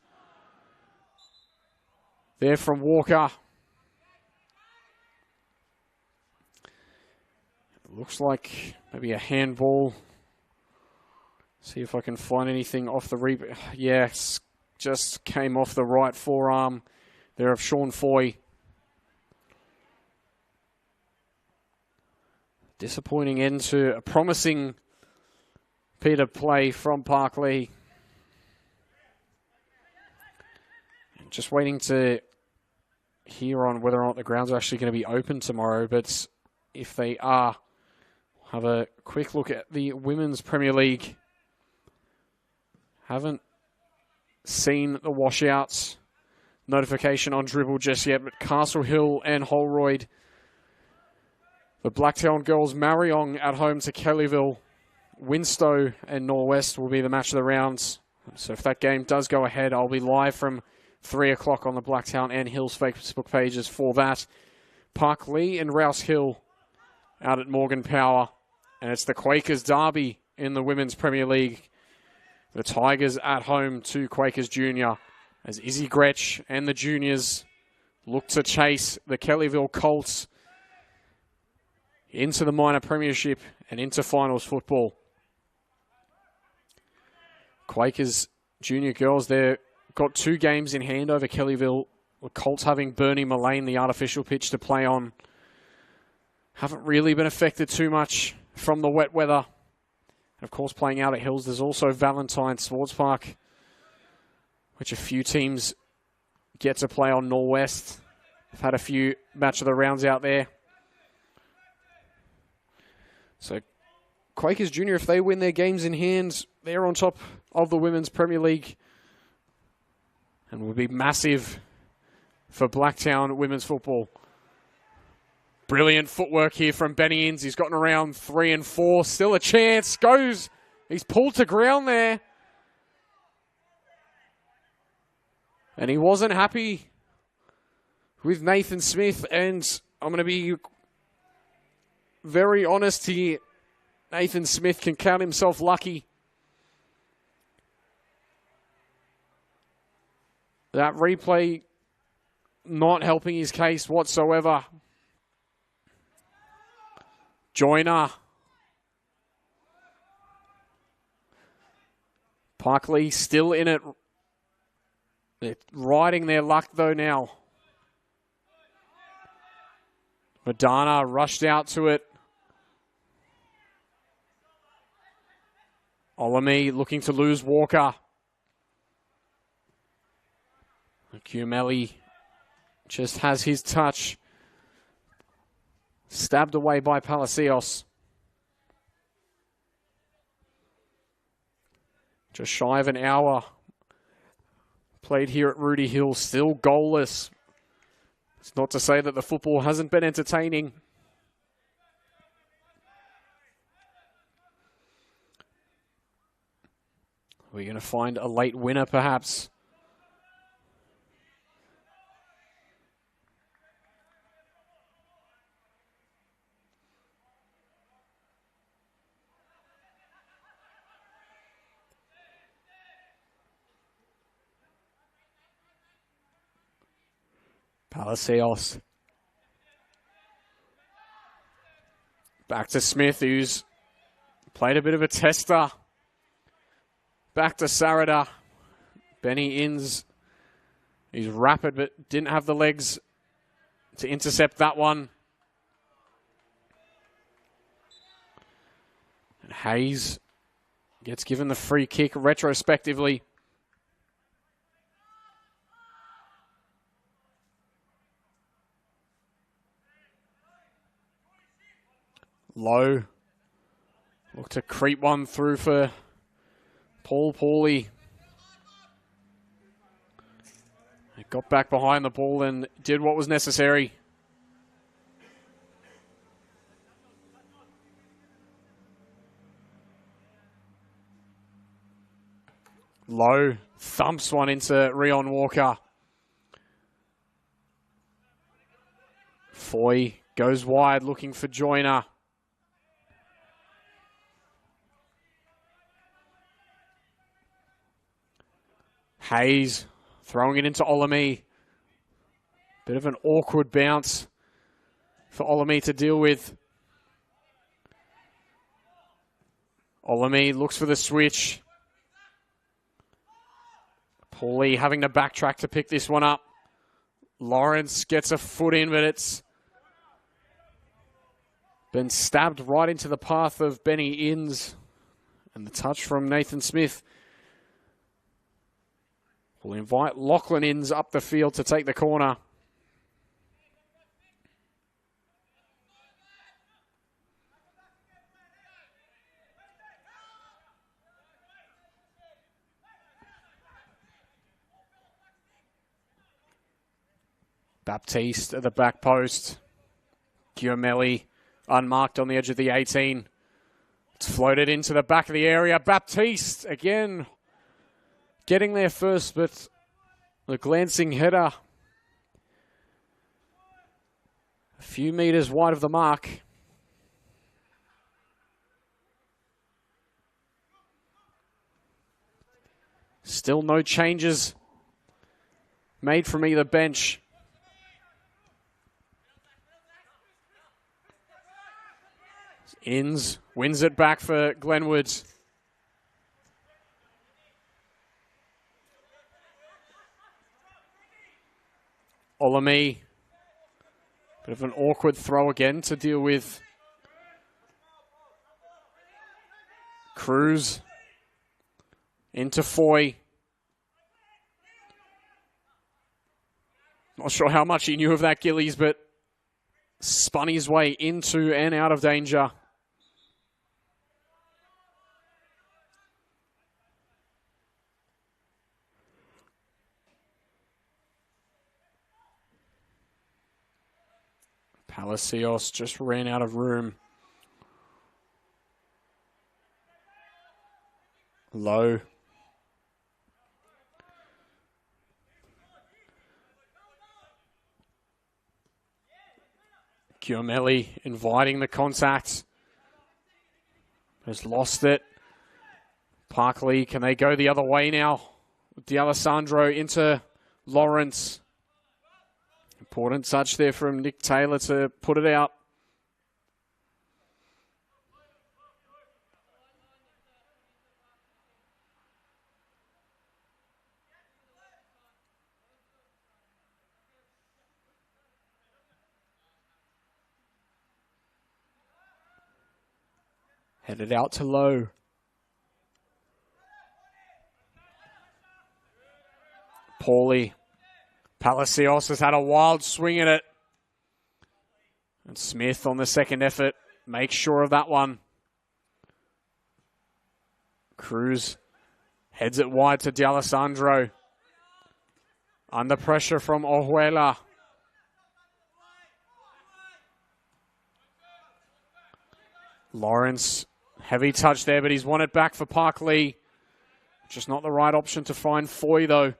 there from Walker. Looks like maybe a handball. See if I can find anything off the rebound. Yes, just came off the right forearm there of Sean Foy. Disappointing end to a promising Peter play from Parklea. Just waiting to hear on whether or not the grounds are actually going to be open tomorrow, but if they are, have a quick look at the Women's Premier League. Haven't seen the washouts notification on Dribble just yet, but Castle Hill and Holroyd. The Blacktown girls Mariong at home to Kellyville. Winstow and Norwest will be the match of the rounds. So if that game does go ahead, I'll be live from 3 o'clock on the Blacktown and Hills Facebook pages for that. Parklea and Rouse Hill out at Morgan Power. And it's the Quakers derby in the Women's Premier League. The Tigers at home to Quakers Junior. As Izzy Gretsch and the juniors look to chase the Kellyville Colts into the minor premiership and into finals football. Quakers junior girls there got 2 games in hand over Kellyville. The Colts having Bernie Mullane, the artificial pitch, to play on. Haven't really been affected too much from the wet weather. And of course, playing out at Hills, there's also Valentine Sports Park, which a few teams get to play on. Norwest. I've had a few match of the rounds out there. So Quakers Junior, if they win their games in hand, they're on top of the Women's Premier League and will be massive for Blacktown women's football. Brilliant footwork here from Benny Inns. He's gotten around 3 and 4. Still a chance. Goes. He's pulled to ground there. And he wasn't happy with Nathan Smith. And I'm going to be very honest here. Nathan Smith can count himself lucky. That replay not helping his case whatsoever. Joyner. Parklea still in it. They're riding their luck though now. Madonna rushed out to it. Olami looking to lose Walker. Cumelli just has his touch. Stabbed away by Palacios. Just shy of an hour played here at Rudy Hill. Still goalless. It's not to say that the football hasn't been entertaining. We're going to find a late winner, perhaps. Palacios. Back to Smith, who's played a bit of a tester. Back to Sarada. Benny Inns. He's rapid, but didn't have the legs to intercept that one. And Hayes gets given the free kick retrospectively. Low. Look to creep one through for Paulie. He got back behind the ball and did what was necessary. Low thumps one into Rion Walker. Foy goes wide looking for Joyner. Hayes throwing it into Olami. Bit of an awkward bounce for Olami to deal with. Olami looks for the switch. Paulie having to backtrack to pick this one up. Lawrence gets a foot in, but it's been stabbed right into the path of Benny Inns. And the touch from Nathan Smith will invite Lachlan Inns up the field to take the corner. Baptiste at the back post. Giamelli unmarked on the edge of the 18. It's floated into the back of the area. Baptiste again getting there first, but the glancing header a few meters wide of the mark. Still no changes made from either bench. Inns wins it back for Glenwood. Olami. Bit of an awkward throw again to deal with. Cruz. Into Foy. Not sure how much he knew of that Gillies, but spun his way into and out of danger. Palacios just ran out of room. Low. Giamelli inviting the contact. Has lost it. Parklea, can they go the other way now? D'Alessandro into Lawrence. Important touch there from Nick Taylor to put it out. Headed out to Low. Paulie. Palacios has had a wild swing at it. And Smith on the second effort makes sure of that one. Cruz heads it wide to D'Alessandro. Under pressure from Ohuela. Lawrence, heavy touch there, but he's won it back for Parklea. Just not the right option to find Foy, though.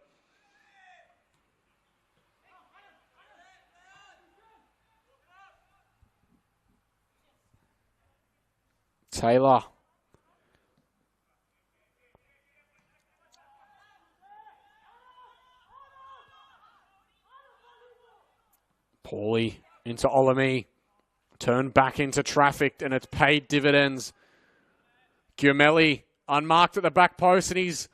Taylor. Paulie into Olami. Turned back into traffic, and it's paid dividends. Giamelli unmarked at the back post, and he's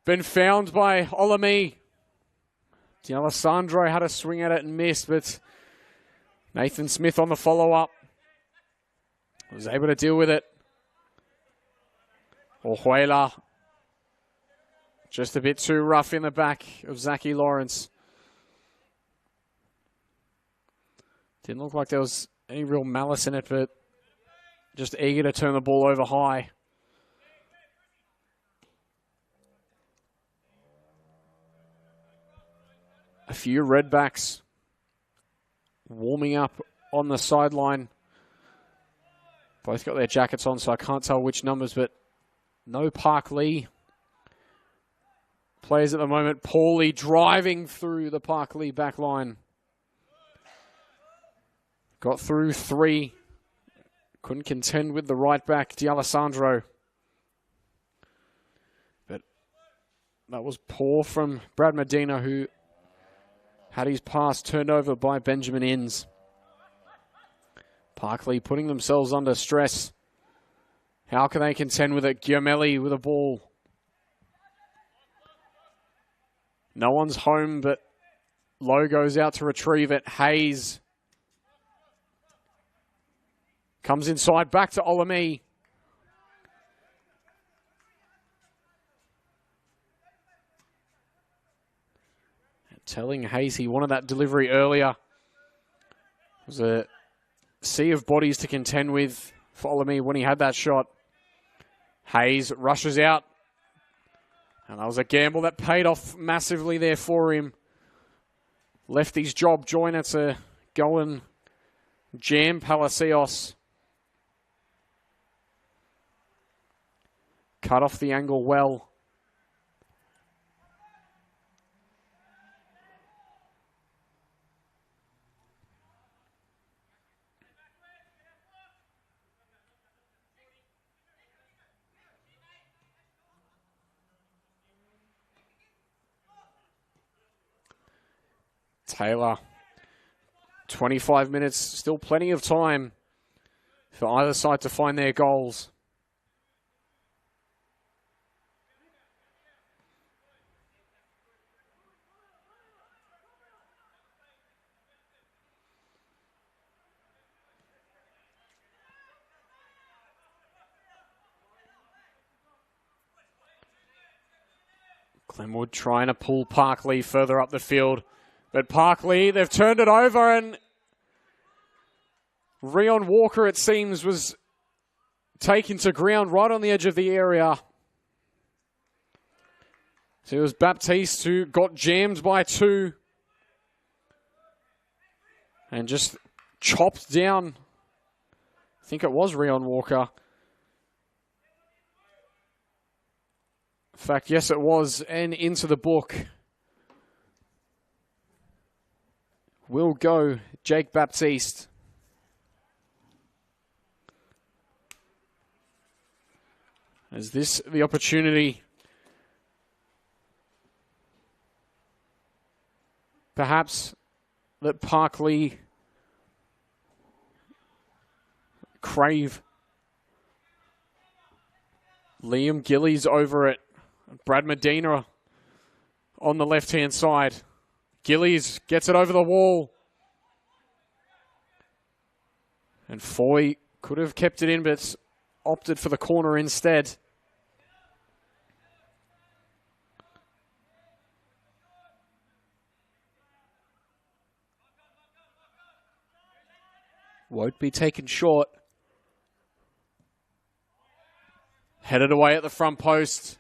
been found by Olami. D'Alessandro had a swing at it and missed, but Nathan Smith on the follow-up was able to deal with it. Orjuela. Just a bit too rough in the back of Zachy Lawrence. Didn't look like there was any real malice in it, but just eager to turn the ball over high. A few Redbacks warming up on the sideline. Both got their jackets on, so I can't tell which numbers, but no Parklea players at the moment. Paulie driving through the Parklea back line. Got through 3. Couldn't contend with the right back, D'Alessandro. But that was poor from Brad Medina, who had his pass turned over by Benjamin Inns. Parklea putting themselves under stress. How can they contend with it? Giamelli with a ball. No one's home, but Lowe goes out to retrieve it. Hayes comes inside, back to Olami. Telling Hayes he wanted that delivery earlier. It was a sea of bodies to contend with for Olami when he had that shot. Hayes rushes out. And that was a gamble that paid off massively there for him. Lefty's job joiner to go and jam Palacios. Cut off the angle well. Taylor, 25 minutes, still plenty of time for either side to find their goals. Glenwood trying to pull Parklea further up the field. But Parklea, they've turned it over, and Rion Walker, it seems, was taken to ground right on the edge of the area. So it was Baptiste who got jammed by 2 and just chopped down. I think it was Rion Walker. In fact, yes, it was, and into the book will go Jake Baptiste. Is this the opportunity? Perhaps that Parklea crave. Liam Gillies over it. Brad Medina on the left-hand side. Gillies gets it over the wall. And Foy could have kept it in, but opted for the corner instead. Won't be taken short. Headed away at the front post.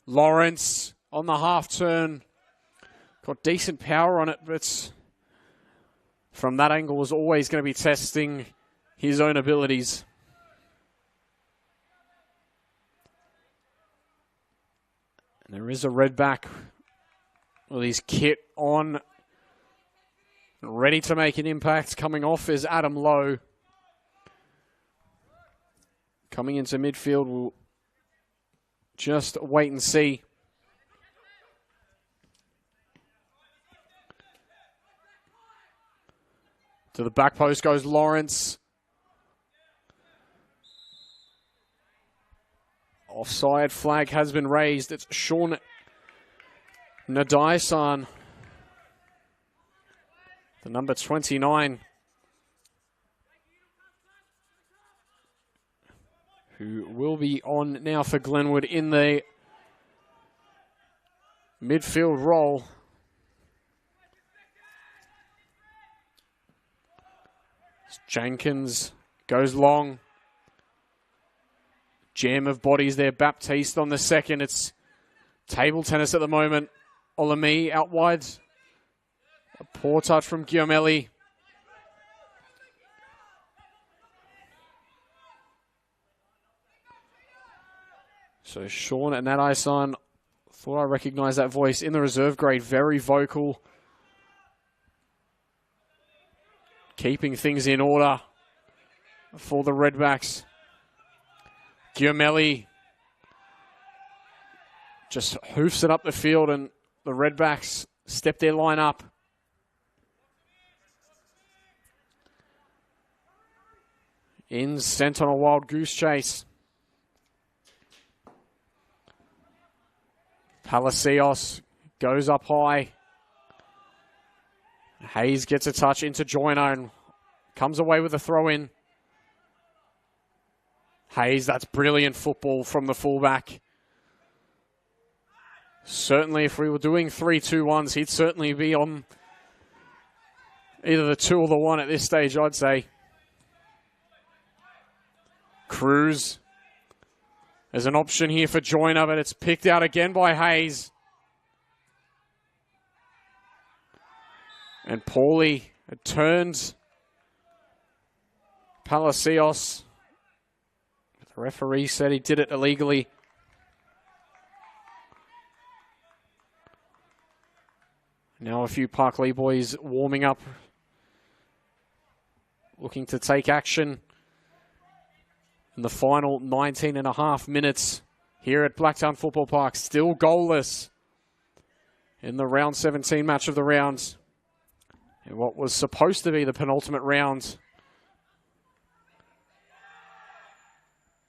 Lawrence on the half turn. Got decent power on it, but from that angle was always going to be testing his own abilities. And there is a Redback with his kit on, ready to make an impact. Coming off is Adam Lowe. Coming into midfield, we'll just wait and see. To the back post goes Lawrence. Offside flag has been raised. It's Sean Nadai-san, the number 29, who will be on now for Glenwood in the midfield role. Jenkins goes long. Jam of bodies there. Baptiste on the second. It's table tennis at the moment. Olami out wide. A poor touch from Giomelli. So Sean and that Isan, thought I recognized that voice in the reserve grade. Very vocal. Keeping things in order for the Redbacks. Giomelli just hoofs it up the field, and the Redbacks step their line up. Inns sent on a wild goose chase. Palacios goes up high. Hayes gets a touch into Joyner and comes away with a throw-in. Hayes, that's brilliant football from the fullback. Certainly, if we were doing 3-2-1s, he'd certainly be on either the 2 or the 1 at this stage, I'd say. Cruz. There's an option here for Joyner, but it's picked out again by Hayes. And Paulie, it turns. Palacios. The referee said he did it illegally. Now a few Parklea boys warming up, looking to take action in the final 19.5 minutes here at Blacktown Football Park. Still goalless in the round 17 match of the round. In what was supposed to be the penultimate round.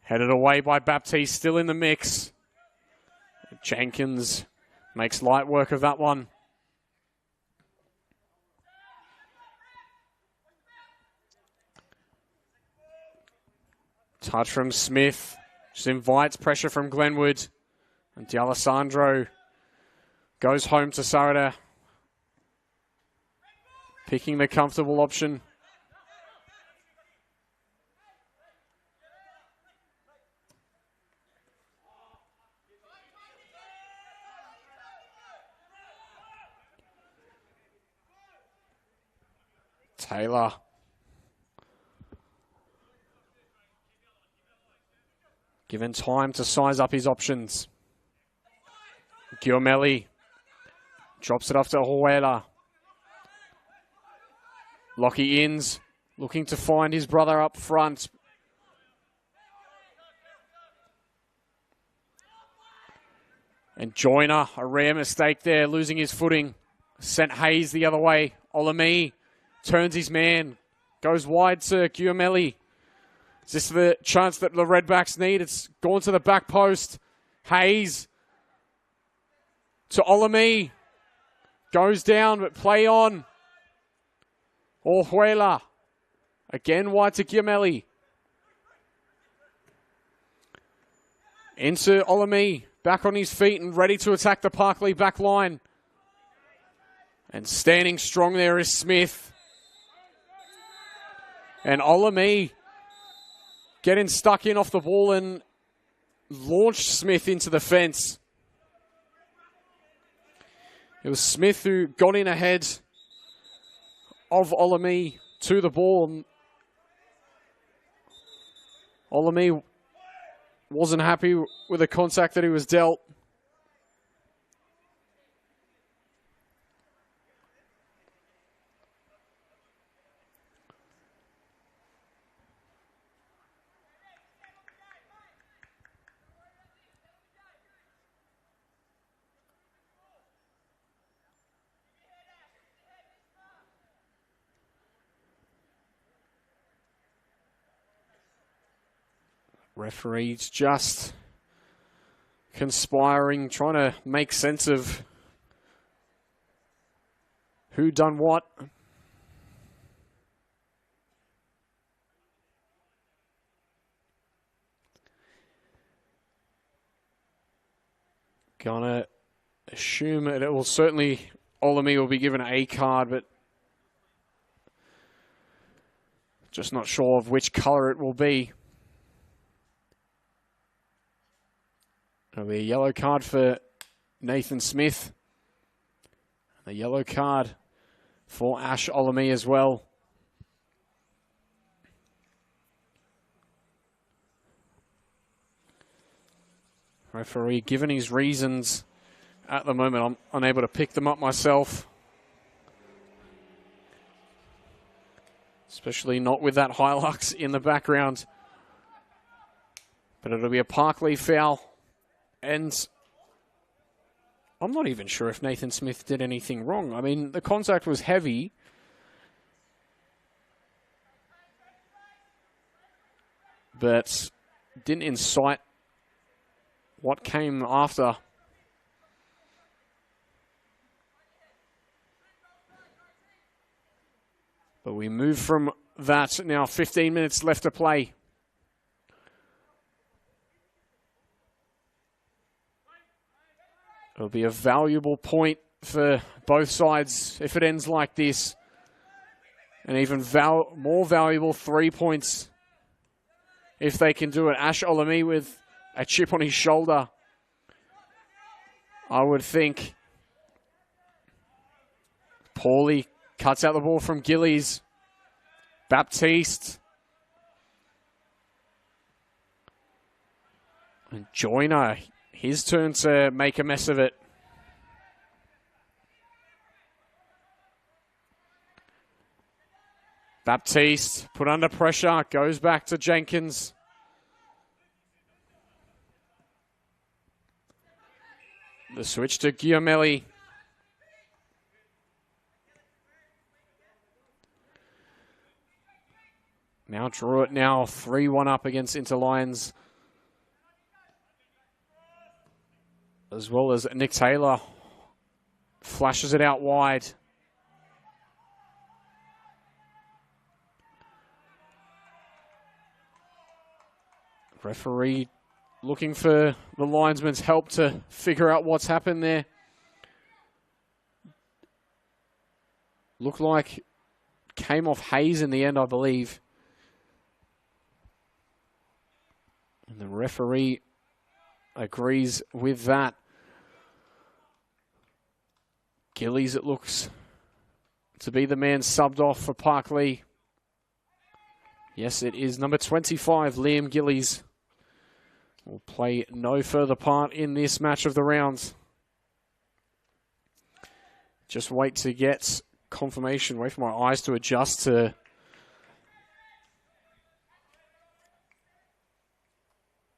Headed away by Baptiste, still in the mix. Jenkins makes light work of that one. Touch from Smith. Just invites pressure from Glenwood. And D'Alessandro goes home to Sarada. Picking the comfortable option. Taylor. Given time to size up his options. Giomelli drops it off to Huela. Lockie Inns looking to find his brother up front. And Joyner, a rare mistake there, losing his footing. Sent Hayes the other way. Olami turns his man. Goes wide to Giomelli. Is this the chance that the Redbacks need? It's gone to the back post. Hayes to Olami. Goes down, but play on. Orhuela. Again wide to Giomelli. Into Olami. Back on his feet and ready to attack the Parklea back line. And standing strong there is Smith. And Olami getting stuck in off the ball and launched Smith into the fence. It was Smith who got in ahead of Olami to the ball. Olami wasn't happy with the contact that he was dealt. Referees just conspiring, trying to make sense of who done what. Gonna assume it will certainly, Olami will be given a card, but just not sure of which color it will be. It'll be a yellow card for Nathan Smith. The yellow card for Ash Olami as well. Referee given his reasons. At the moment, I'm unable to pick them up myself. Especially not with that Hilux in the background. But it'll be a Parklea foul. And I'm not even sure if Nathan Smith did anything wrong. I mean, the contact was heavy. But didn't incite what came after. But we move from that now. 15 minutes left to play. It'll be a valuable point for both sides if it ends like this. And even more valuable 3 points if they can do it. Ash Olami with a chip on his shoulder, I would think. Paulie cuts out the ball from Gillies. Baptiste. And Joyner, his turn to make a mess of it. Baptiste put under pressure, goes back to Jenkins. The switch to Giamelli. Now draw it now, 3-1 up against Interlions. As well as Nick Taylor flashes it out wide. Referee looking for the linesman's help to figure out what's happened there. Looked like came off Hayes in the end, I believe. And the referee agrees with that. Gillies, it looks to be the man subbed off for Parklea. Yes, it is number 25, Liam Gillies. Will play no further part in this match of the rounds. Just wait to get confirmation. Wait for my eyes to adjust to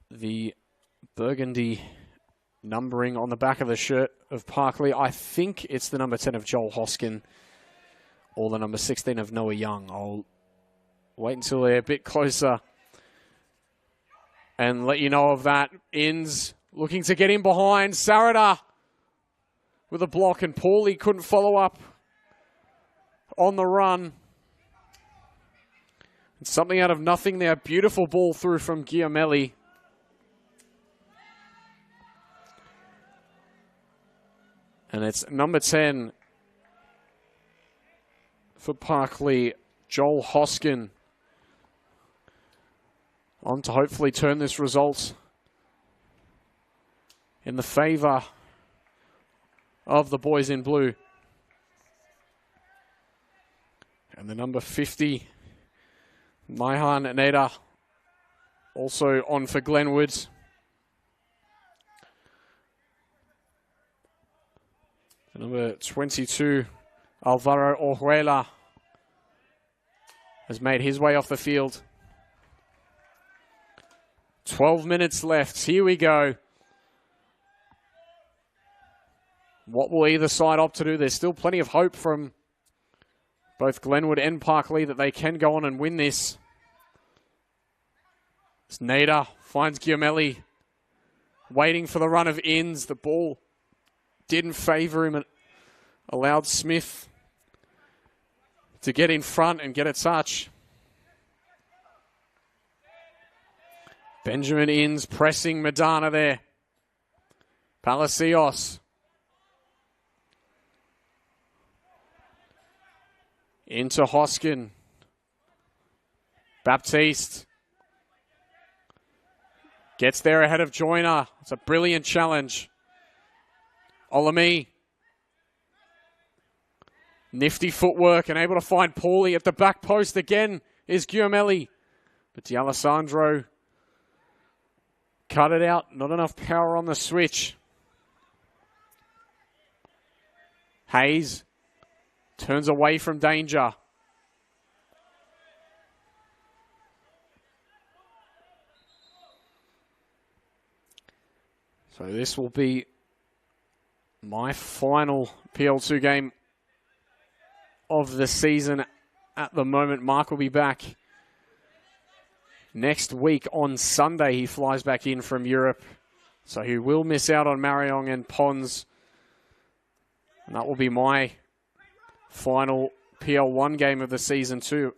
the burgundy numbering on the back of the shirt of Parklea. I think it's the number 10 of Joel Hoskin or the number 16 of Noah Young. I'll wait until they're a bit closer and let you know of that. Inns looking to get in behind. Sarada with a block, and Paulie couldn't follow up on the run. And something out of nothing there. Beautiful ball through from Giamelli. And it's number 10 for Parklea, Joel Hoskin, on to hopefully turn this result in the favour of the boys in blue. And the number 50, Maihan Neda, also on for Glenwood. The number 22, Alvaro Orjuela, has made his way off the field. 12 minutes left. Here we go. What will either side opt to do? There's still plenty of hope from both Glenwood and Parklea that they can go on and win this. As Nader finds Giamelli waiting for the run of Inns. The ball didn't favour him and allowed Smith to get in front and get a touch. Benjamin Inns pressing Madana there. Palacios. Into Hoskin. Baptiste. Gets there ahead of Joyner. It's a brilliant challenge. Olami. Nifty footwork and able to find Paulie at the back post again is Guillemeli. But D'Alessandro cut it out. Not enough power on the switch. Hayes turns away from danger. So this will be my final PL2 game of the season at the moment. Mark will be back next week on Sunday. He flies back in from Europe. So he will miss out on Mariong and Pons. And that will be my final PL1 game of the season too.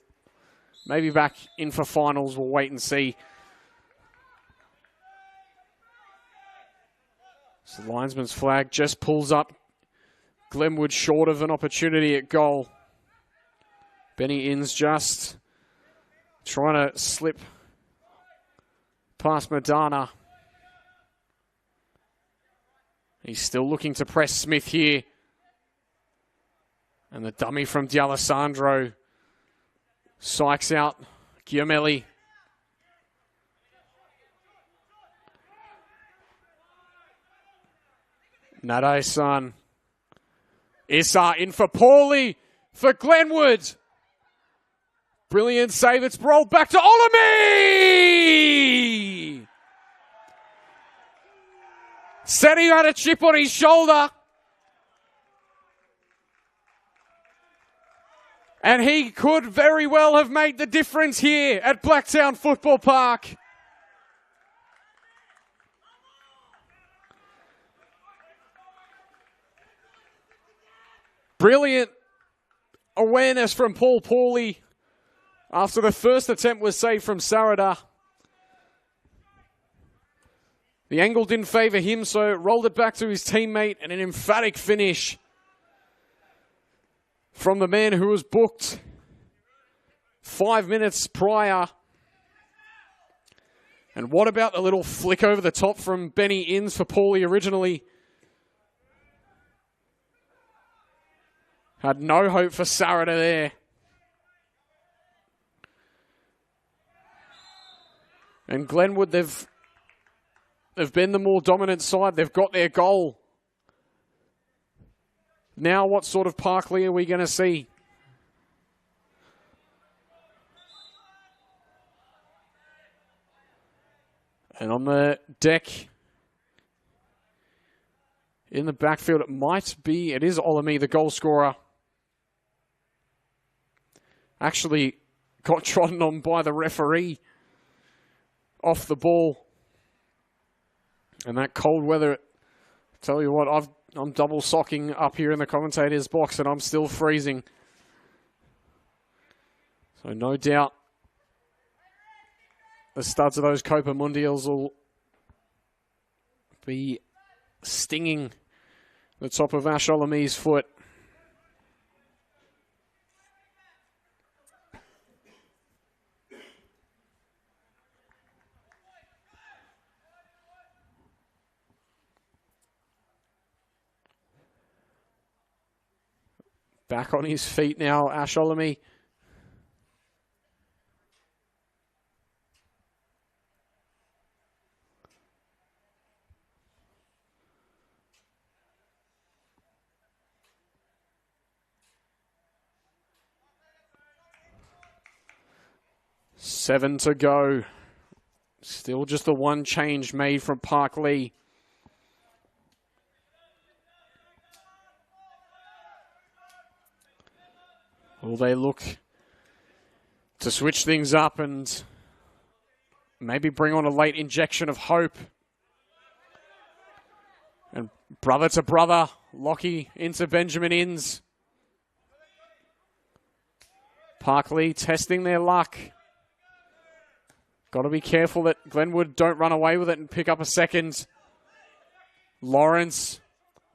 Maybe back in for finals. We'll wait and see. So the linesman's flag just pulls up. Glenwood short of an opportunity at goal. Benny Inns just trying to slip past Madana. He's still looking to press Smith here. And the dummy from D'Alessandro psychs out Guillemeli. Nade-san. Issa in for Paulie for Glenwood. Brilliant save. It's rolled back to Olami. Said he had a chip on his shoulder. And he could very well have made the difference here at Blacktown Football Park. Brilliant awareness from Paul Paulie after the first attempt was saved from Sarada. The angle didn't favour him, so rolled it back to his teammate, and an emphatic finish from the man who was booked 5 minutes prior. And what about the little flick over the top from Benny Inns for Paulie originally? Had no hope for Sarada there. And Glenwood, they've been the more dominant side. They've got their goal. Now what sort of Parklea are we going to see? And on the deck, in the backfield, it is Olami, the goal scorer. Actually got trodden on by the referee off the ball. And that cold weather, tell you what, I'm double socking up here in the commentator's box and I'm still freezing. So no doubt the studs of those Copa Mundials will be stinging the top of Ash Olami's foot. Back on his feet now, Ash Olami. Seven to go. Still just the one change made from Parklea. Will they look to switch things up and maybe bring on a late injection of hope? And brother to brother, Lockie into Benjamin Inns. Parklea testing their luck. Got to be careful that Glenwood don't run away with it and pick up a second. Lawrence,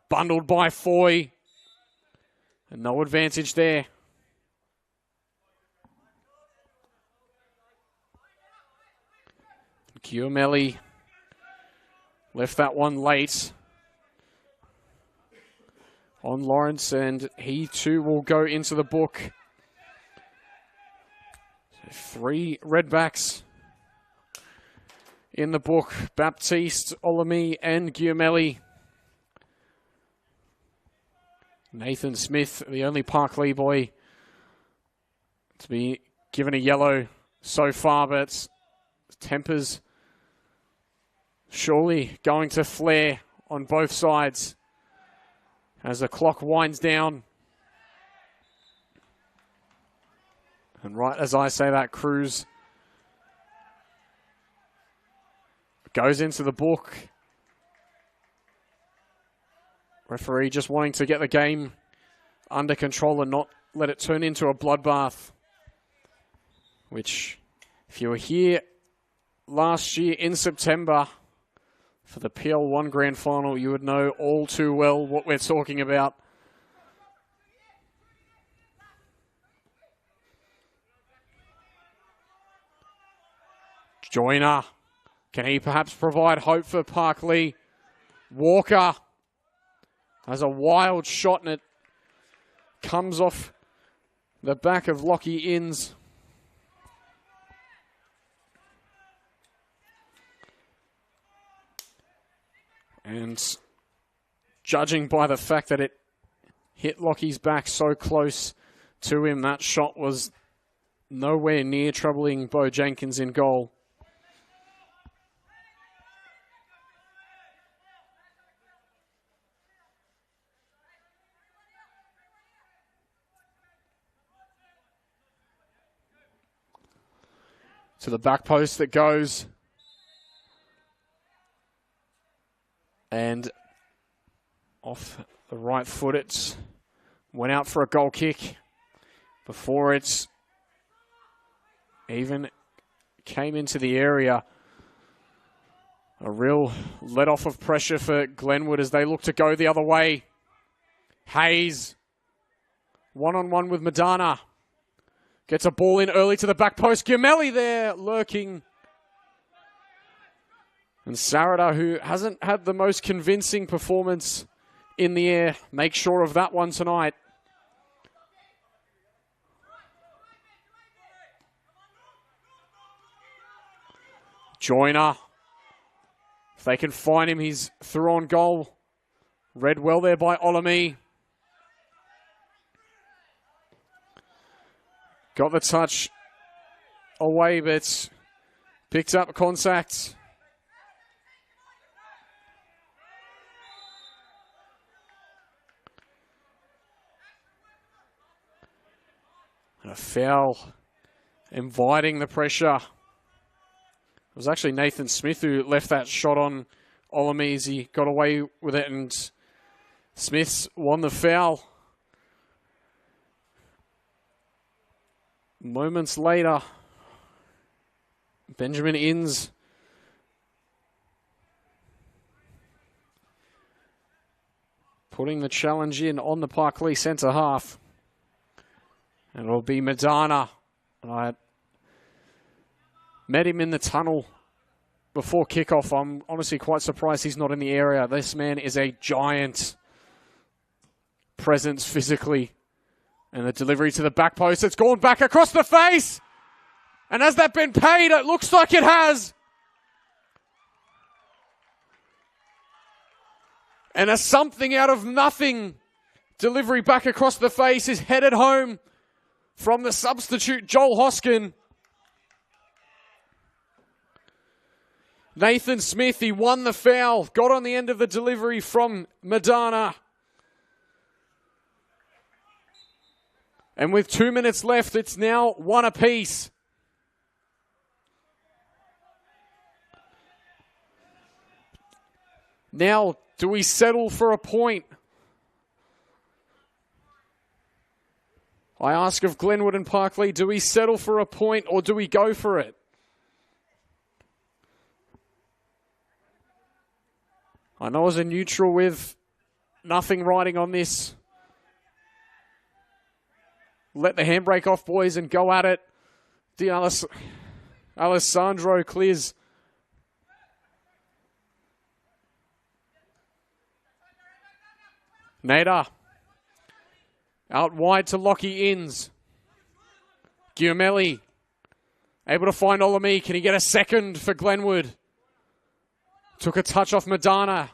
bundled by Foy. And no advantage there. Giamelli left that one late on Lawrence, and he too will go into the book. So 3 Redbacks in the book. Baptiste, Olami, and Giamelli. Nathan Smith, the only Parklea boy to be given a yellow so far, but tempers surely going to flare on both sides as the clock winds down. And right as I say that, Cruz goes into the book. Referee just wanting to get the game under control and not let it turn into a bloodbath. Which, if you were here last year in September for the PL1 Grand Final, you would know all too well what we're talking about. Joyner, can he perhaps provide hope for Parklea? Walker has a wild shot and it comes off the back of Lockie Inns. And judging by the fact that it hit Lockie's back so close to him, that shot was nowhere near troubling Bo Jenkins in goal. To the back post that goes. And off the right foot, it went out for a goal kick before it even came into the area. A real let-off of pressure for Glenwood as they look to go the other way. Hayes, one-on-one with Madana. Gets a ball in early to the back post. Giamelli there, lurking. And Sarada, who hasn't had the most convincing performance in the air, makes sure of that one tonight. Joyner. If they can find him, he's through on goal. Read well there by Olami. Got the touch away, but picked up contact. And a foul, inviting the pressure. It was actually Nathan Smith who left that shot on Olami as he got away with it, and Smith's won the foul. Moments later, Benjamin Inns putting the challenge in on the Parklea centre half. And it'll be Madana. And I met him in the tunnel before kickoff. I'm honestly quite surprised he's not in the area. This man is a giant presence physically. And the delivery to the back post, it's gone back across the face. And has that been paid? It looks like it has. And a something out of nothing delivery back across the face is headed home from the substitute, Joel Hoskin. Nathan Smith, he won the foul, got on the end of the delivery from Madana. And with 2 minutes left, it's now 1 apiece. Now, do we settle for a point? I ask of Glenwood and Parklea, do we settle for a point or do we go for it? I know as a neutral with nothing riding on this. Let the handbrake off, boys, and go at it. Alessandro clears. Nader. Out wide to Lockie Inns. Giamelli. Able to find Olami. Can he get a second for Glenwood? Took a touch off Madonna.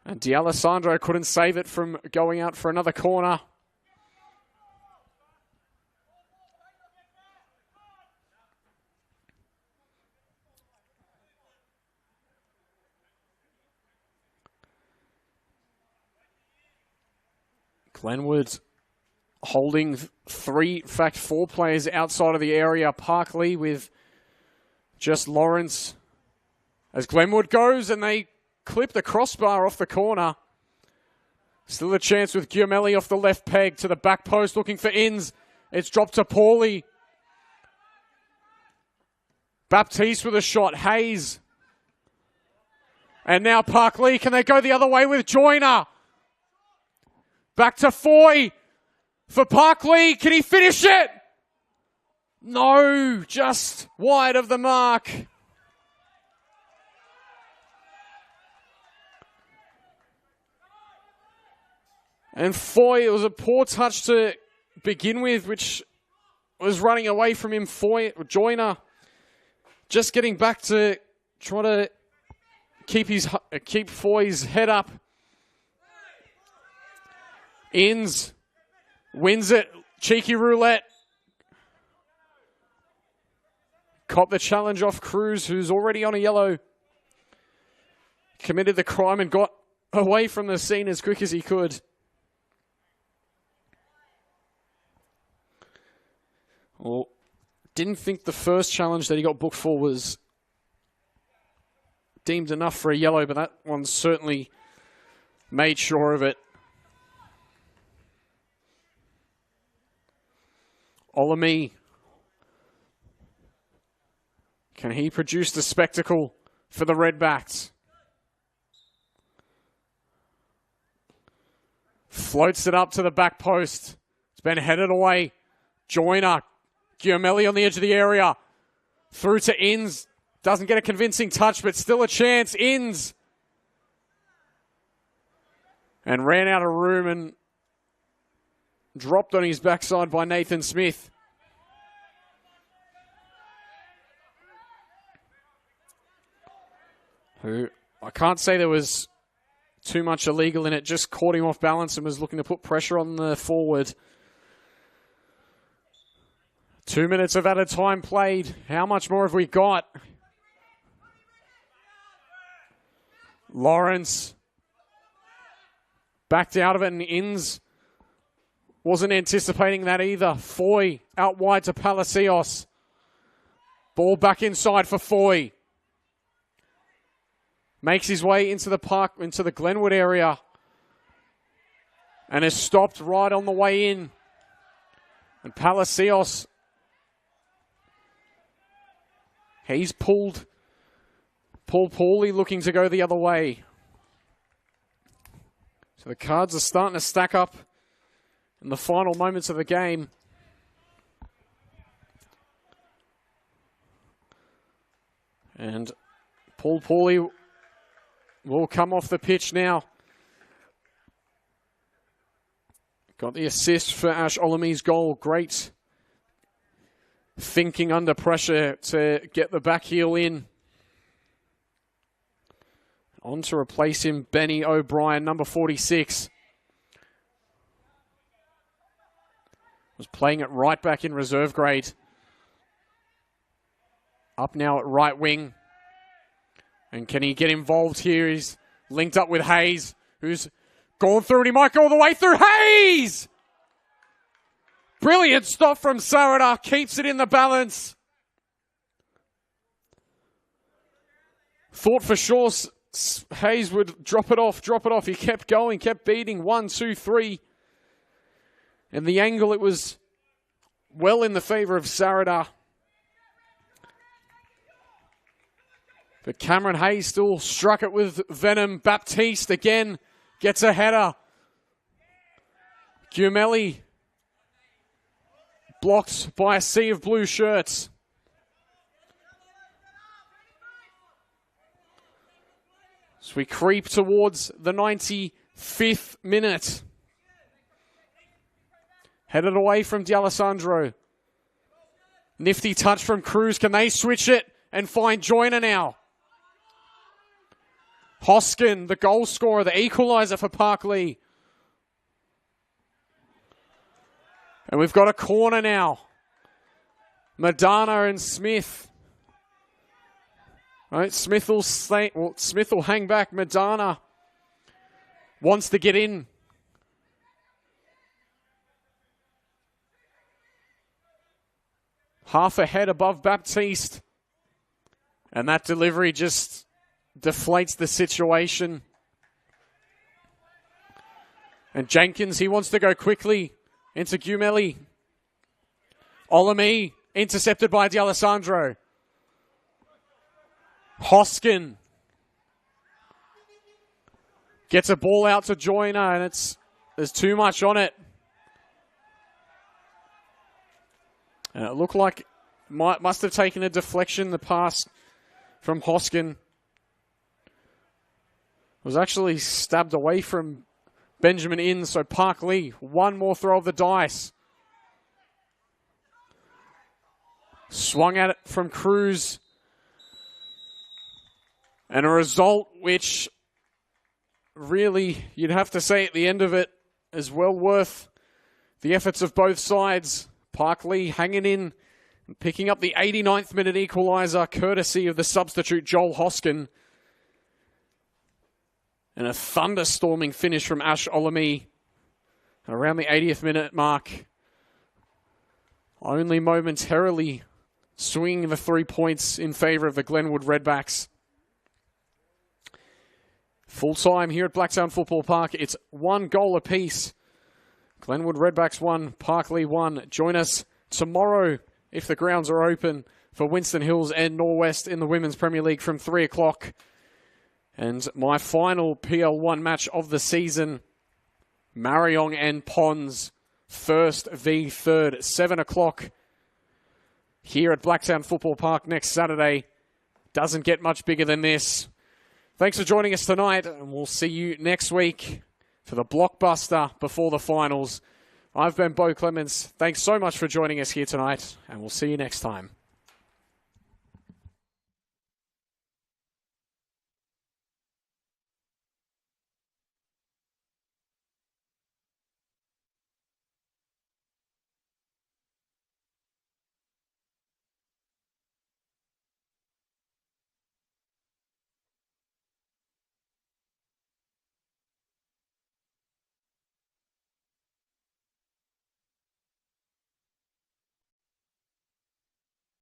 And D'Alessandro couldn't save it from going out for another corner. Glenwood holding four players outside of the area. Parklea with just Lawrence. As Glenwood goes and they clip the crossbar off the corner. Still a chance with Giamelli off the left peg to the back post looking for Inns. It's dropped to Paulie. Baptiste with a shot. Hayes. And now Parklea. Can they go the other way with Joyner? Back to Foy for Parklea. Can he finish it? No, just wide of the mark. And Foy, it was a poor touch to begin with, which was running away from him. Joyner just getting back to try to keep Foy's head up. Inns wins it. Cheeky roulette. Caught the challenge off Cruz, who's already on a yellow. Committed the crime and got away from the scene as quick as he could. Well, didn't think the first challenge that he got booked for was deemed enough for a yellow, but that one certainly made sure of it. Olami. Can he produce the spectacle for the Redbacks? Floats it up to the back post. It's been headed away. Joyner. Giamelli on the edge of the area. Through to Inns. Doesn't get a convincing touch, but still a chance. Inns. And ran out of room and dropped on his backside by Nathan Smith. Who, I can't say there was too much illegal in it, just caught him off balance and was looking to put pressure on the forward. 2 minutes of added time played. How much more have we got? Lawrence backed out of it, and Inns wasn't anticipating that either. Foy out wide to Palacios. Ball back inside for Foy. Makes his way into the park, into the Glenwood area. And is stopped right on the way in. And Palacios, he's pulled Paul Paulie looking to go the other way. So the cards are starting to stack up in the final moments of the game. And Paul Paulie will come off the pitch now. Got the assist for Ash Olami's goal. Great thinking under pressure to get the back heel in. On to replace him, Benny O'Brien, number 46. Was playing at right back in reserve grade. Up now at right wing. And can he get involved here? He's linked up with Hayes, who's gone through, and he might go all the way through. Hayes! Brilliant stop from Sarada. Keeps it in the balance. Thought for sure Hayes would drop it off. He kept going, kept beating. 1, 2, 3. And the angle, it was well in the favor of Sarada. But Cameron Hayes still struck it with venom. Baptiste again gets a header. Gumelli blocked by a sea of blue shirts. So we creep towards the 95th minute. Headed away from D'Alessandro. Nifty touch from Cruz. Can they switch it and find Joyner now? Hoskin, the goal scorer, the equaliser for Parklea. And we've got a corner now. Madana and Smith. Right, Smith will hang back. Madana wants to get in. Half a head above Baptiste. And that delivery just deflates the situation. And Jenkins, he wants to go quickly into Gumelli. Olami intercepted by D'Alessandro. Hoskin gets a ball out to Joyner, and there's too much on it. And it looked like must have taken a deflection, the pass from Hoskin. Was actually stabbed away from Benjamin Innes, so Parklea, one more throw of the dice. Swung at it from Cruz. And a result which really, you'd have to say at the end of it, is well worth the efforts of both sides. Parklea hanging in, picking up the 89th minute equaliser, courtesy of the substitute Joel Hoskin. And a thunderstorming finish from Ash Olami around the 80th minute mark. Only momentarily swinging the 3 points in favour of the Glenwood Redbacks. Full time here at Blacktown Football Park. It's 1 goal apiece. Glenwood Redbacks 1, Parklea 1. Join us tomorrow, if the grounds are open, for Winston Hills and Norwest in the Women's Premier League from 3 o'clock. And my final PL1 match of the season, Mariong and Pons, first v third, 7 o'clock here at Blacktown Football Park next Saturday. Doesn't get much bigger than this. Thanks for joining us tonight, and we'll see you next week for the blockbuster before the finals. I've been Bo Clemens. Thanks so much for joining us here tonight, and we'll see you next time.